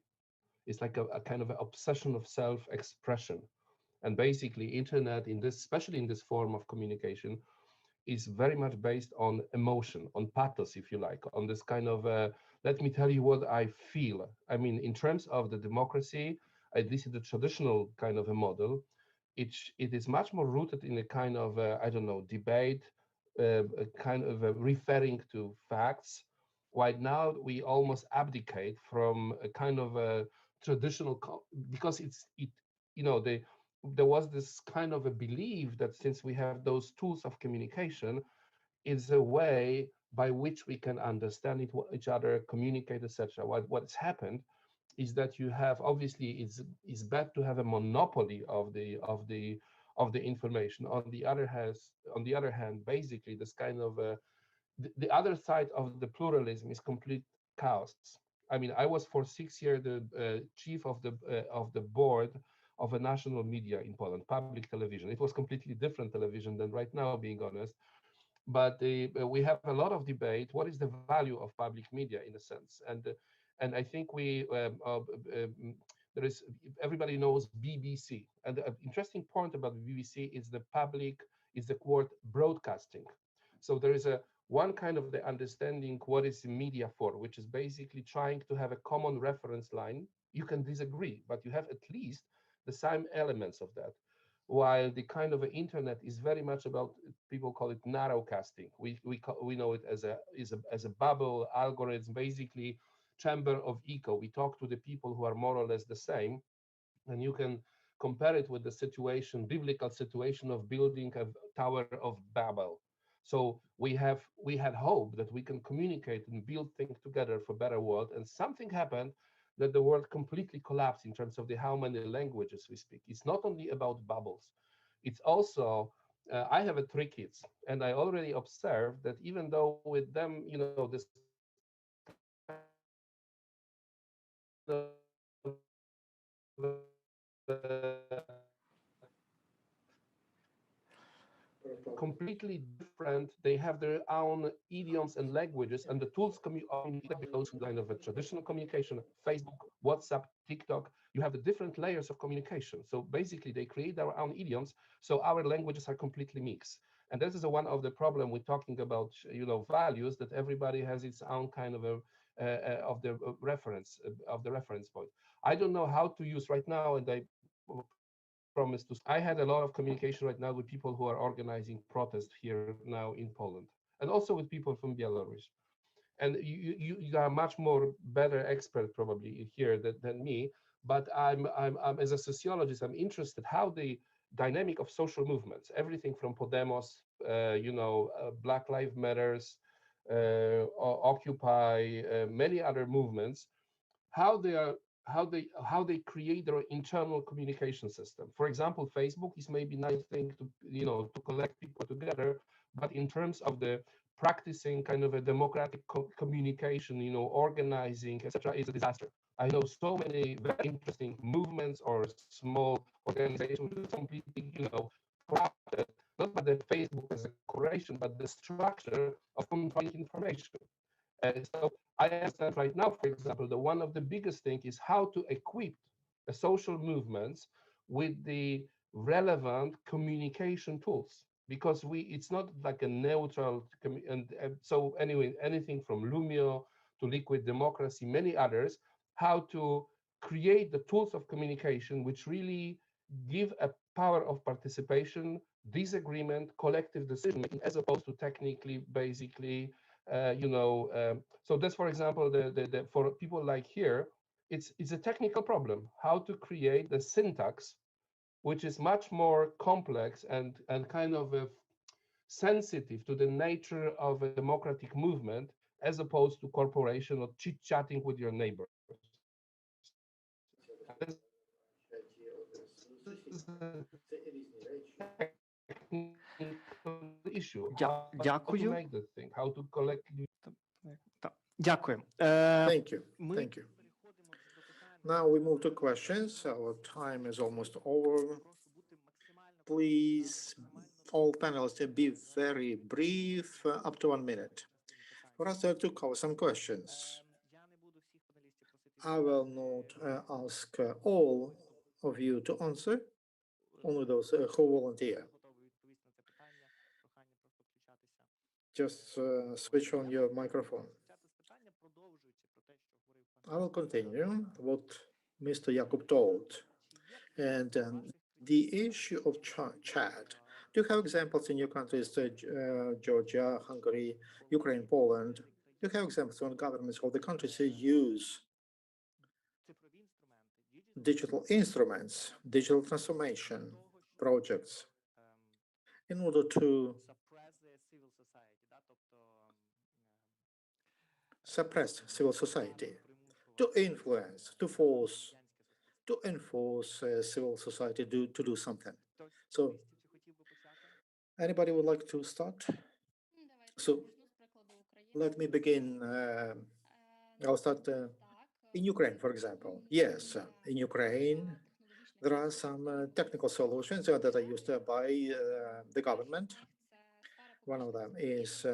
it's like a kind of an obsession of self-expression. And basically, internet, especially in this form of communication, is very much based on emotion, on pathos, if you like, on this kind of, let me tell you what I feel. I mean, in terms of the democracy, at least in the traditional kind of a model, it is much more rooted in a kind of, I don't know, debate, a kind of referring to facts. While now we almost abdicate from a kind of a traditional, because there was this kind of a belief that since we have those tools of communication, it's a way by which we can understand each other, communicate, etc. What's happened is that you have, obviously it's bad to have a monopoly of the information. On the other hand, basically this kind of the other side of the pluralism is complete chaos. I mean, I was for 6 years the chief of the board of a national media in Poland, public television. It was completely different television than right now, being honest. But we have a lot of debate. What is the value of public media in a sense? And I think there is, everybody knows BBC. And the interesting point about the BBC is the word broadcasting. So there is one kind of the understanding what is media for, which is basically trying to have a common reference line. You can disagree, but you have at least the same elements of that. While the kind of internet is very much about, people call it narrowcasting. We know it as a bubble algorithm, basically chamber of echo. We talk to the people who are more or less the same, and you can compare it with the situation, biblical situation of building a Tower of Babel. So we had hope that we can communicate and build things together for better world, and something happened that the world completely collapsed in terms of how many languages we speak. It's not only about bubbles, it's also I have 3 kids, and I already observed that even though with them, this completely different. They have their own idioms and languages, and the tools communicate those kind of a traditional communication, Facebook, WhatsApp, TikTok. You have the different layers of communication. So basically, they create their own idioms. So our languages are completely mixed. And this is one of the problem we're talking about, values, that everybody has its own kind of the reference point. I don't know how to use right now, and I promise to. I had a lot of communication right now with people who are organizing protests here now in Poland, and also with people from Belarus. And you are much more better expert probably here than me. But I'm as a sociologist, I'm interested how the dynamic of social movements, everything from Podemos, Black Lives Matters, Occupy, many other movements, how they create their internal communication system. For example, Facebook is maybe a nice thing to collect people together, but in terms of the practicing kind of a democratic communication, organizing, etc., is a disaster. I know so many very interesting movements or small organizations completely, corrupted, not by the Facebook as a corporation, but the structure of controlling information. So I understand right now, for example, that one of the biggest things is how to equip the social movements with the relevant communication tools, because it's not like a neutral, and so anyway, anything from Lumio to Liquid Democracy, many others, how to create the tools of communication which really give a power of participation, disagreement, collective decision making, as opposed to technically, basically, so that's, for example, for people like here, it's a technical problem, how to create the syntax, which is much more complex and kind of sensitive to the nature of a democratic movement, as opposed to corporation or chit-chatting with your neighbors. Issue. Дякую. To make the thing, how to collect. Дякую. Thank you. Thank you. Now we move to questions. Our time is almost over. Please, all panelists, be very brief, up to 1 minute. For us to cover some questions. I will not ask all of you to answer, only those who volunteer. Just switch on your microphone. I will continue what Mr. Jakub told. And the issue of chat. Do you have examples in your countries, Georgia, Hungary, Ukraine, Poland? Do you have examples when governments of the countries use digital instruments, digital transformation projects in order to suppress civil society, to influence, to force, to enforce civil society to do something. So, anybody would like to start? So, let me begin. I'll start in Ukraine, for example. Yes, in Ukraine, there are some technical solutions that are used by the government. One of them is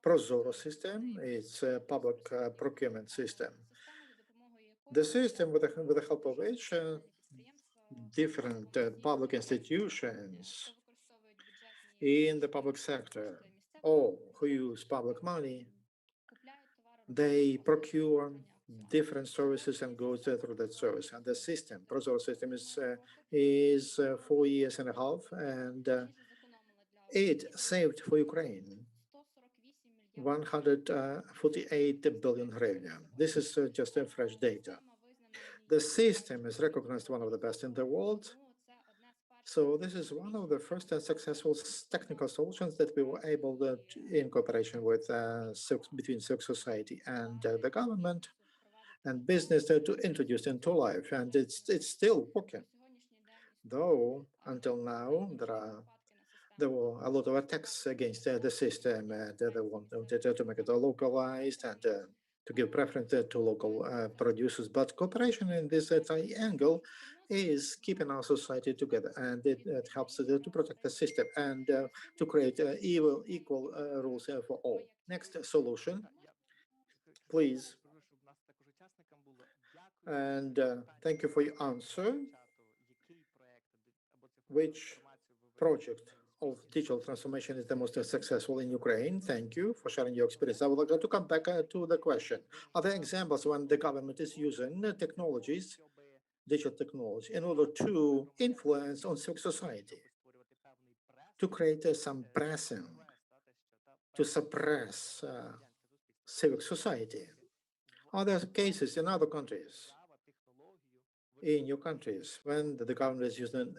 ProZorro system. It's a public procurement system. The system with the help of which different public institutions in the public sector or who use public money, they procure different services and goods through that service. And the system, ProZorro system, is 4.5 years, and it saved for Ukraine 148 billion hryvnia. This is just fresh data. The system is recognized one of the best in the world. So this is one of the first successful technical solutions that we were able to, in cooperation with between civil society and the government and business, to introduce into life, and it's still working. Though until now there were a lot of attacks against the system. They wanted to make it localized and to give preference to local producers. But cooperation in this triangle is keeping our society together, and it helps to protect the system and to create equal rules for all. Next solution, please. And thank you for your answer. Which project of digital transformation is the most successful in Ukraine? Thank you for sharing your experience. I would like to come back to the question. Are there examples when the government is using technologies, digital technology, in order to influence on civil society, to create some pressing, to suppress civic society? Are there cases in other countries, in your countries, when the government is using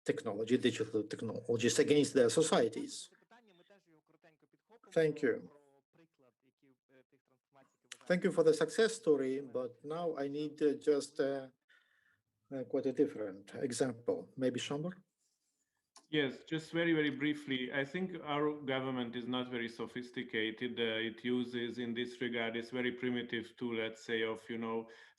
technology, digital technologies against their societies? Thank you. Thank you for the success story, but now I need just quite a different example. Maybe Shambar? Yes, just very, very briefly, I think our government is not very sophisticated. It uses, in this regard, this very primitive tool, let's say, of,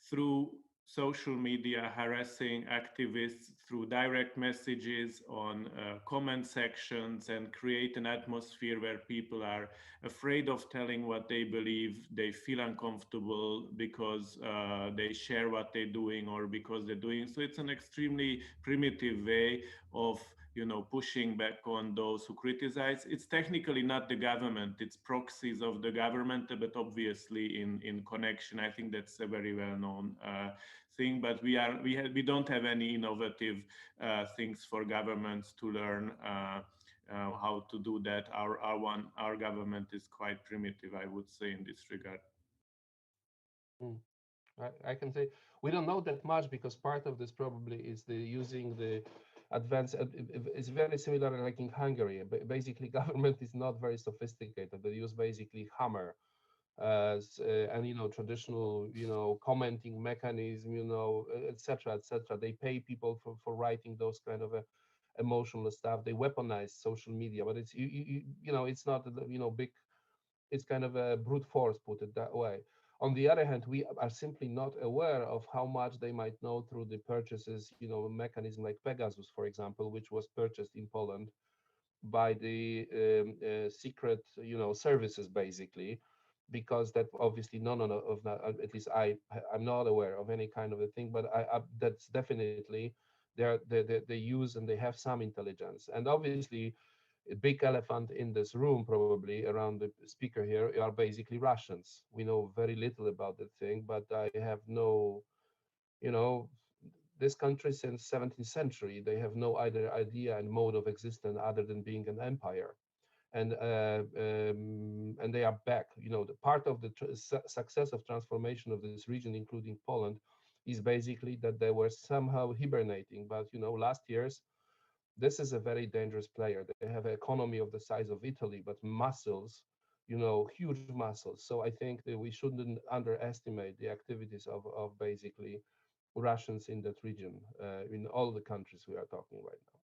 through social media, harassing activists through direct messages on comment sections, and create an atmosphere where people are afraid of telling what they believe. They feel uncomfortable because they share what they're doing or because they're doing. So it's an extremely primitive way of pushing back on those who criticize. It's technically not the government, it's proxies of the government, but obviously in connection. I think that's a very well-known thing, but we don't have any innovative things for governments to learn how to do that. Our government is quite primitive, I would say, in this regard. I can say we don't know that much, because part of this probably is using the advanced. It's very similar like in Hungary. Basically, government is not very sophisticated. They use basically hammer and traditional commenting mechanism, etc., etc. They pay people for writing those kind of emotional stuff. They weaponize social media, but it's it's not big. It's kind of a brute force, put it that way. On the other hand, we are simply not aware of how much they might know through the purchases, mechanism like Pegasus, for example, which was purchased in Poland by the secret, services, basically, because that obviously none of that, at least I'm not aware of any kind of a thing, but that's definitely they use and they have some intelligence. And obviously, a big elephant in this room, probably around the speaker here, are basically Russians. We know very little about the thing, but I have no, this country since 17th century, they have no either idea and mode of existence other than being an empire. And they are back. The part of the success of transformation of this region, including Poland, is basically that they were somehow hibernating. But last years, this is a very dangerous player. They have an economy of the size of Italy, but muscles, huge muscles. So I think that we shouldn't underestimate the activities of basically Russians in that region, in all the countries we are talking right now.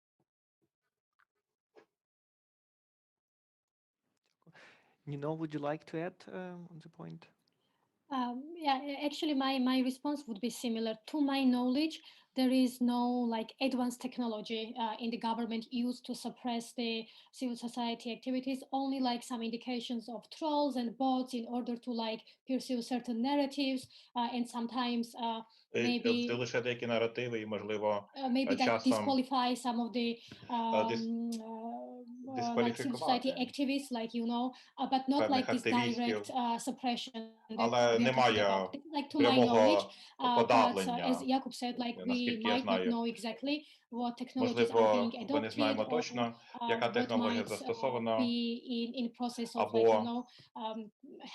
Nino, would you like to add on the point? Yeah, actually, my response would be similar. To my knowledge, there is no like advanced technology in the government used to suppress the civil society activities. Only like some indications of trolls and bots in order to like pursue certain narratives, and sometimes maybe лише деякі наративи, і можливо maybe that часом disqualify some of the like civil society дискваліфікувати activists, like but not певних like this активістів, direct suppression that але we are talking немає about. Like to my knowledge, прямого but as подавлення, Jakub said, like we наскільки я might not знаю. know exactly what technologies are Можливо, being ми не adopted знаємо or точно, яка what технологія might застосована, be in process of like або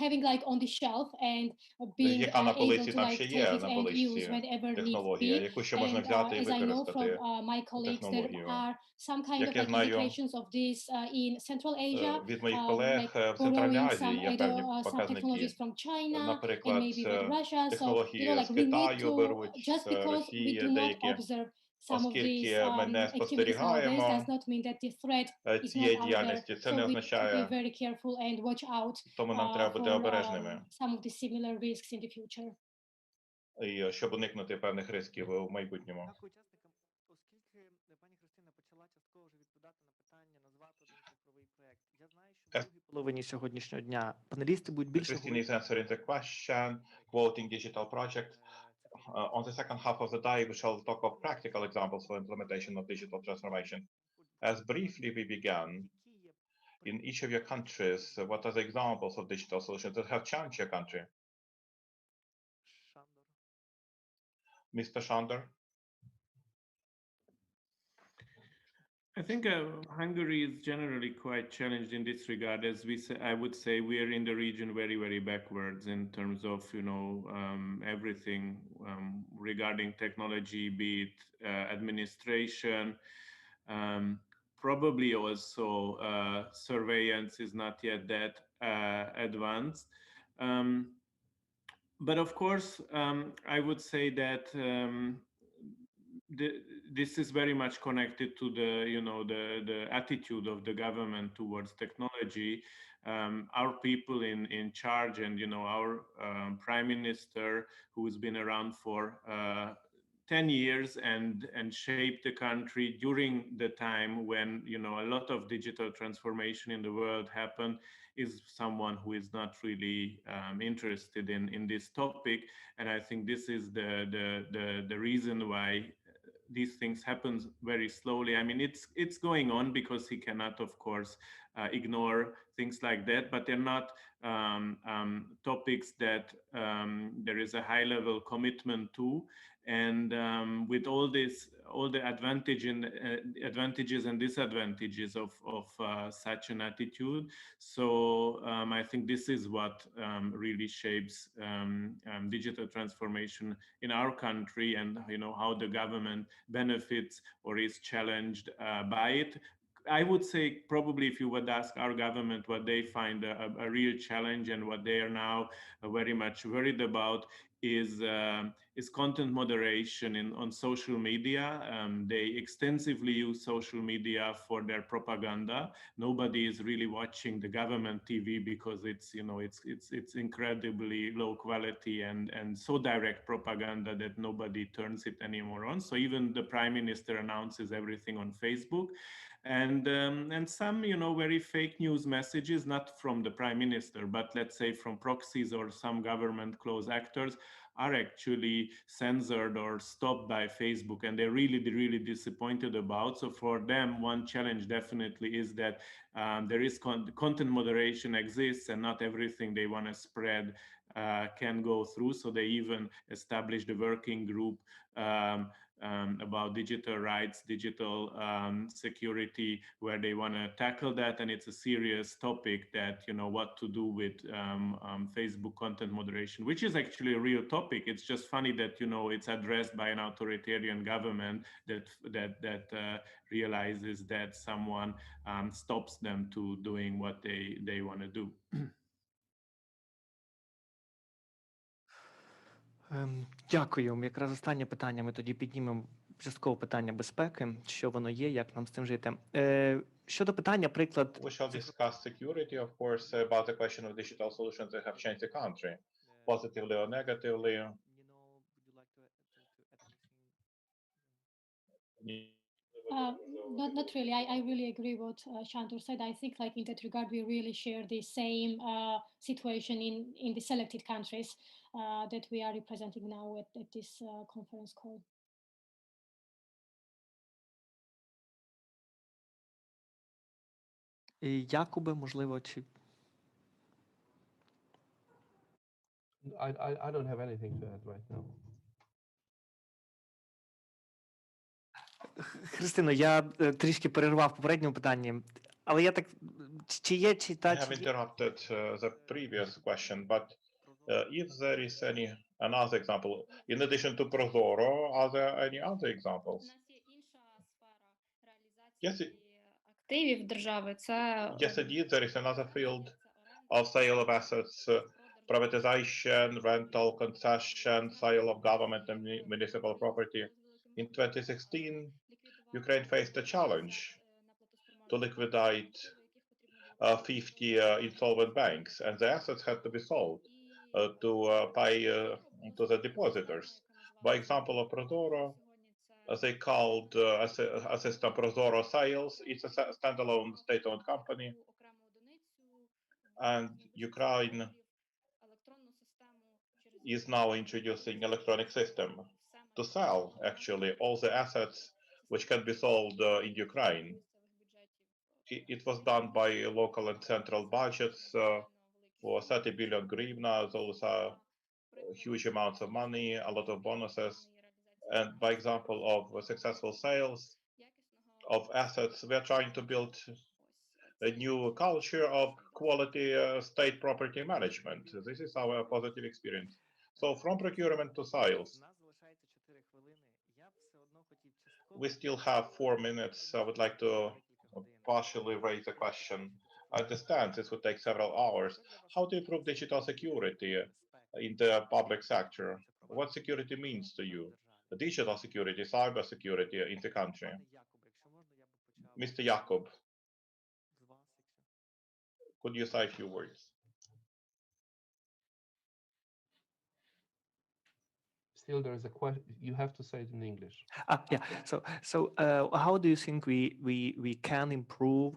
having like on the shelf and being яка на able полиці to там like ще take є, it на and use поличці whenever needs технологія, be. яку ще можна And взяти і as I know from використати my colleagues, there технологію. are some kind Як of я like знаю, indications of this in Central Asia, від моїх like колег в Центральній borrowing Азії some є певні some technologies показники. from China and Наприклад, maybe with Russia. So технології like з we need Китаю to беруть, just з because we Росії do not деякі. observe some of these Оскільки ми не activities nowadays, спостерігаємо does not mean that the threat is цієї not out there. діяльності, це So не we need to be означає, very careful and watch out тому нам треба бути for обережними, some of the similar risks in the future. і щоб уникнути певних ризиків у майбутньому. Дякую учасникам. Оскільки пані Христина почала частково вже відповідати на питання, назвати один цифровий проект. Я знаю, що в другій половині сьогоднішнього дня панелісти будуть більше Christine is answering the question, quoting digital project. On the second half of the day, we shall talk of practical examples for implementation of digital transformation. As briefly we began, in each of your countries, what are the examples of digital solutions that have changed your country? Mr. Shander? I think Hungary is generally quite challenged in this regard. As we say, I would say we are in the region very, very backwards in terms of everything regarding technology, be it administration. Probably also surveillance is not yet that advanced. But of course, I would say that this is very much connected to the attitude of the government towards technology. Our people in charge, and our prime minister, who has been around for 10 years and shaped the country during the time when a lot of digital transformation in the world happened, is someone who is not really interested in this topic. And I think this is the reason why these things happen very slowly. I mean, it's going on because he cannot, of course, ignore things like that, but they're not topics that there is a high level commitment to. And with all the advantages and disadvantages of such an attitude. So I think this is what really shapes digital transformation in our country, and how the government benefits or is challenged by it. I would say probably if you would ask our government what they find a real challenge and what they are now very much worried about is content moderation on social media. They extensively use social media for their propaganda. Nobody is really watching the government TV because it's incredibly low quality and so direct propaganda that nobody turns it anymore on. So even the prime minister announces everything on Facebook. And some very fake news messages, not from the prime minister, but let's say from proxies or some government close actors, are actually censored or stopped by Facebook, and they're really disappointed about. So for them, one challenge definitely is that there is content moderation exists, and not everything they want to spread can go through. So they even established a working group about digital rights, digital security, where they want to tackle that. And it's a serious topic that, what to do with Facebook content moderation, which is actually a real topic. It's just funny that, it's addressed by an authoritarian government that realizes that someone stops them to doing what they want to do. Дякую. Якраз останнє питання ми тоді піднімемо частково питання безпеки, що воно є, як нам з цим жити. Щодо питання, приклад. We shall discuss security, of course, about the question of digital solutions that have changed the country, positively or negatively. Not really. I really agree what Shantor said. I think like in that regard, we really share the same situation in the selected countries that we are representing now at this conference call. Якубе, можливо, чи I don't have anything to add right now. Христино, я трішки перервав в попередньому питанні, але я так, чи є, чи I та, have чи є... interrupted the previous question, but if there is any another example, in addition to Prozoro, are there any other examples? Yes, активів держави. Це yes, indeed, there is another field of sale of assets, privatization, rental, concession, sale of government and municipal property. In 2016, Ukraine faced a challenge to liquidate 50 insolvent banks, and the assets had to be sold to pay to the depositors. By example of Prozoro, they called a system Prozoro Sales. It's a standalone state-owned company, and Ukraine is now introducing electronic system to sell actually all the assets which can be sold in Ukraine. It was done by local and central budgets for 30 billion hryvnia. Those are huge amounts of money, a lot of bonuses. And by example of successful sales of assets, we're trying to build a new culture of quality state property management. This is our positive experience. So from procurement to sales. We still have 4 minutes. I would like to partially raise a question. I understand this would take several hours. How to improve digital security in the public sector? What security means to you? Digital security, cyber security in the country. Mr. Jakub, could you say a few words? Still, there is a question. You have to say it in English. Yeah. So how do you think we can improve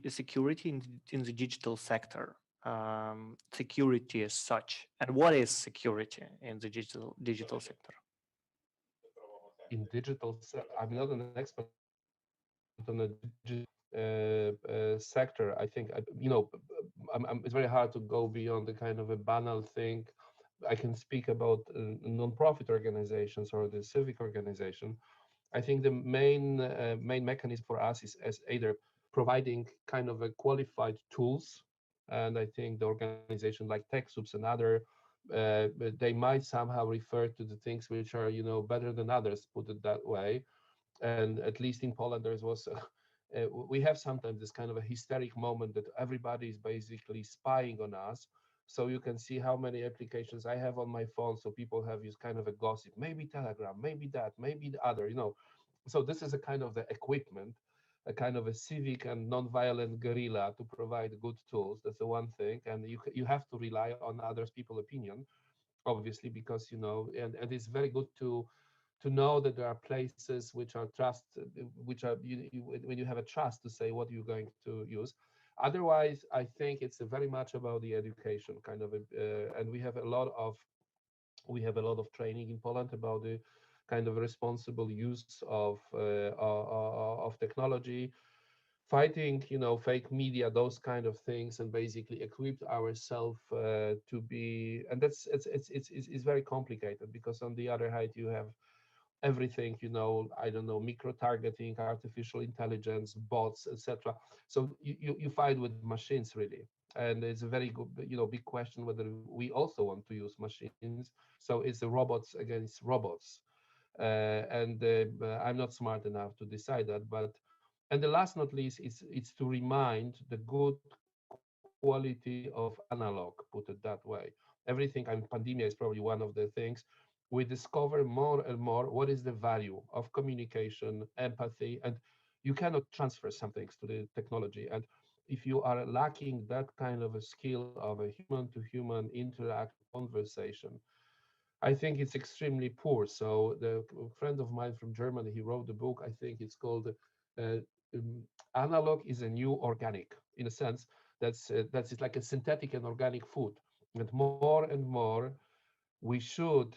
security in the digital sector? Security as such, and what is security in the digital sector? In digital, I'm not an expert on the digital sector. I think it's very hard to go beyond the kind of a banal thing. I can speak about non-profit organizations or the civic organization. I think the main mechanism for us is as either providing kind of a qualified tools, and I think the organization like TechSoups and other, they might somehow refer to the things which are better than others, put it that way. And at least in Poland, there was we have sometimes this kind of a hysteric moment that everybody is basically spying on us. So you can see how many applications I have on my phone. So people have used kind of a gossip, maybe Telegram, maybe that, maybe the other, So this is a kind of the equipment, a kind of a civic and non-violent guerrilla to provide good tools. That's the one thing. And you have to rely on others people's opinion, obviously, because, and it's very good to know that there are places which are when you have a trust to say what you're going to use. Otherwise, I think it's very much about the education kind of, and we have a lot of training in Poland about the kind of responsible use of technology, fighting, fake media, those kind of things, and basically equip ourselves to be. And it's very complicated because on the other hand, you have everything, I don't know, micro-targeting, artificial intelligence, bots, etc. So you fight with machines really. And it's a very good, big question whether we also want to use machines. So it's the robots against robots. I'm not smart enough to decide that. And the last not least, it's to remind the good quality of analog, put it that way. everything. I mean, pandemic is probably one of the things. We discover more and more what is the value of communication, empathy, and you cannot transfer some things to the technology. And if you are lacking that kind of a skill of a human-to-human interact conversation, I think it's extremely poor. So the friend of mine from Germany, he wrote a book. I think it's called uh, "Analog is a New Organic." In a sense, that's it's like a synthetic and organic food. And more, we should,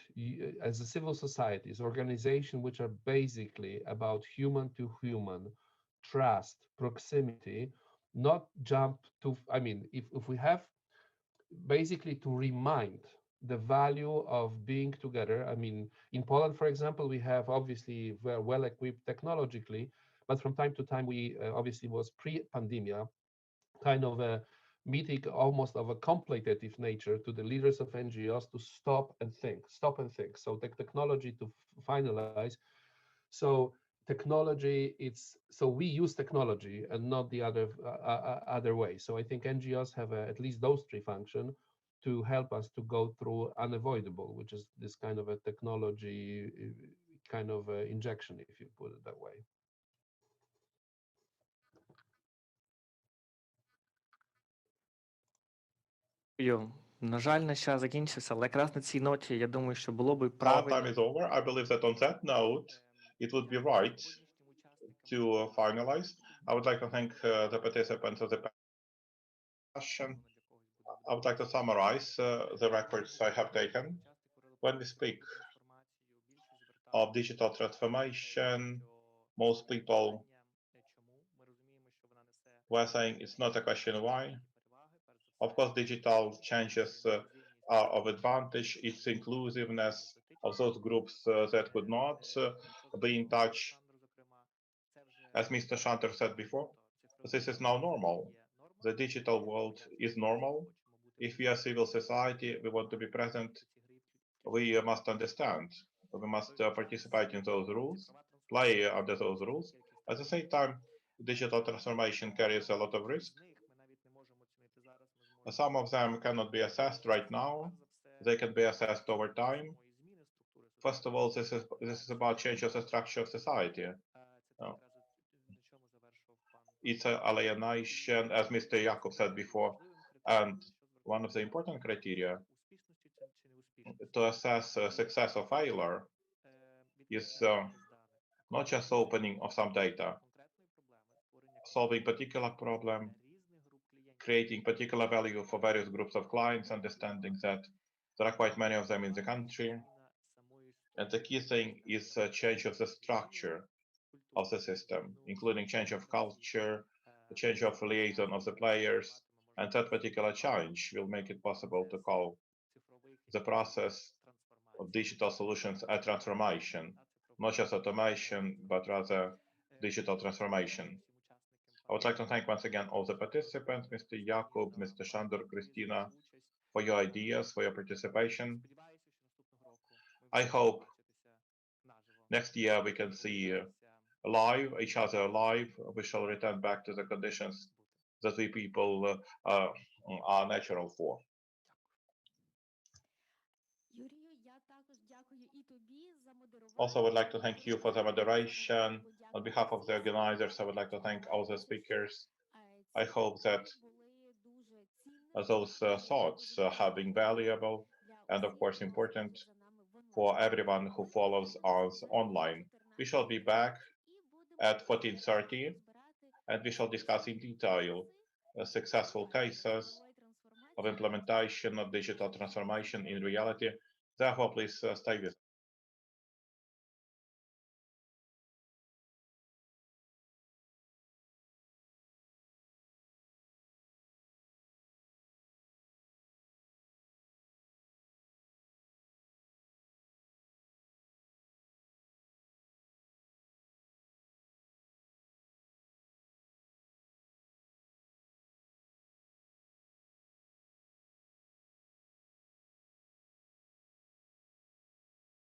as a civil societies, organizations which are basically about human to human, trust, proximity, not jump to. I mean, if we have basically to remind the value of being together. I mean, in Poland, for example, we have obviously we're well equipped technologically, but from time to time we obviously was pre-pandemia kind of a meeting almost of a contemplative nature to the leaders of NGOs to stop and think. So the technology to finalize. So technology, it's so we use technology and not the other way. So I think NGOs have at least those three functions to help us to go through unavoidable, which is this kind of a technology kind of injection, if you put it that way. На жаль, наш час закінчився, але якраз на цій ноті, я думаю, що було би Our time правильно. is over. I believe that on that note, it would be right to finalize. I would like to thank the participants of the session. I would like to summarize the records I have taken. When we speak of digital transformation, most people were saying it's not a question of why. Of course, digital changes are of advantage. Its inclusiveness of those groups that could not be in touch. As Mr. Shanter said before, this is now normal. The digital world is normal. If we are civil society, we want to be present, we must understand. We must participate in those rules, play under those rules. At the same time, digital transformation carries a lot of risk. Some of them cannot be assessed right now. They can be assessed over time. First of all, this is about change of the structure of society. It's alienation, as Mr. Jakub said before, and one of the important criteria to assess success or failure is not just opening of some data, solving particular problem, creating particular value for various groups of clients, understanding that there are quite many of them in the country. And the key thing is a change of the structure of the system, including change of culture, the change of liaison of the players, and that particular change will make it possible to call the process of digital solutions a transformation, not just automation, but rather digital transformation. I would like to thank once again all the participants, Mr. Jakub, Mr. Shandor, Christina, for your ideas, for your participation. I hope next year we can see each other live. We shall return back to the conditions that we people are natural for. Also, I would like to thank you for the moderation. On behalf of the organizers, I would like to thank all the speakers. I hope that those thoughts have been valuable and, of course, important for everyone who follows us online. We shall be back at 14:30, and we shall discuss in detail successful cases of implementation of digital transformation in reality. Therefore, please stay with us.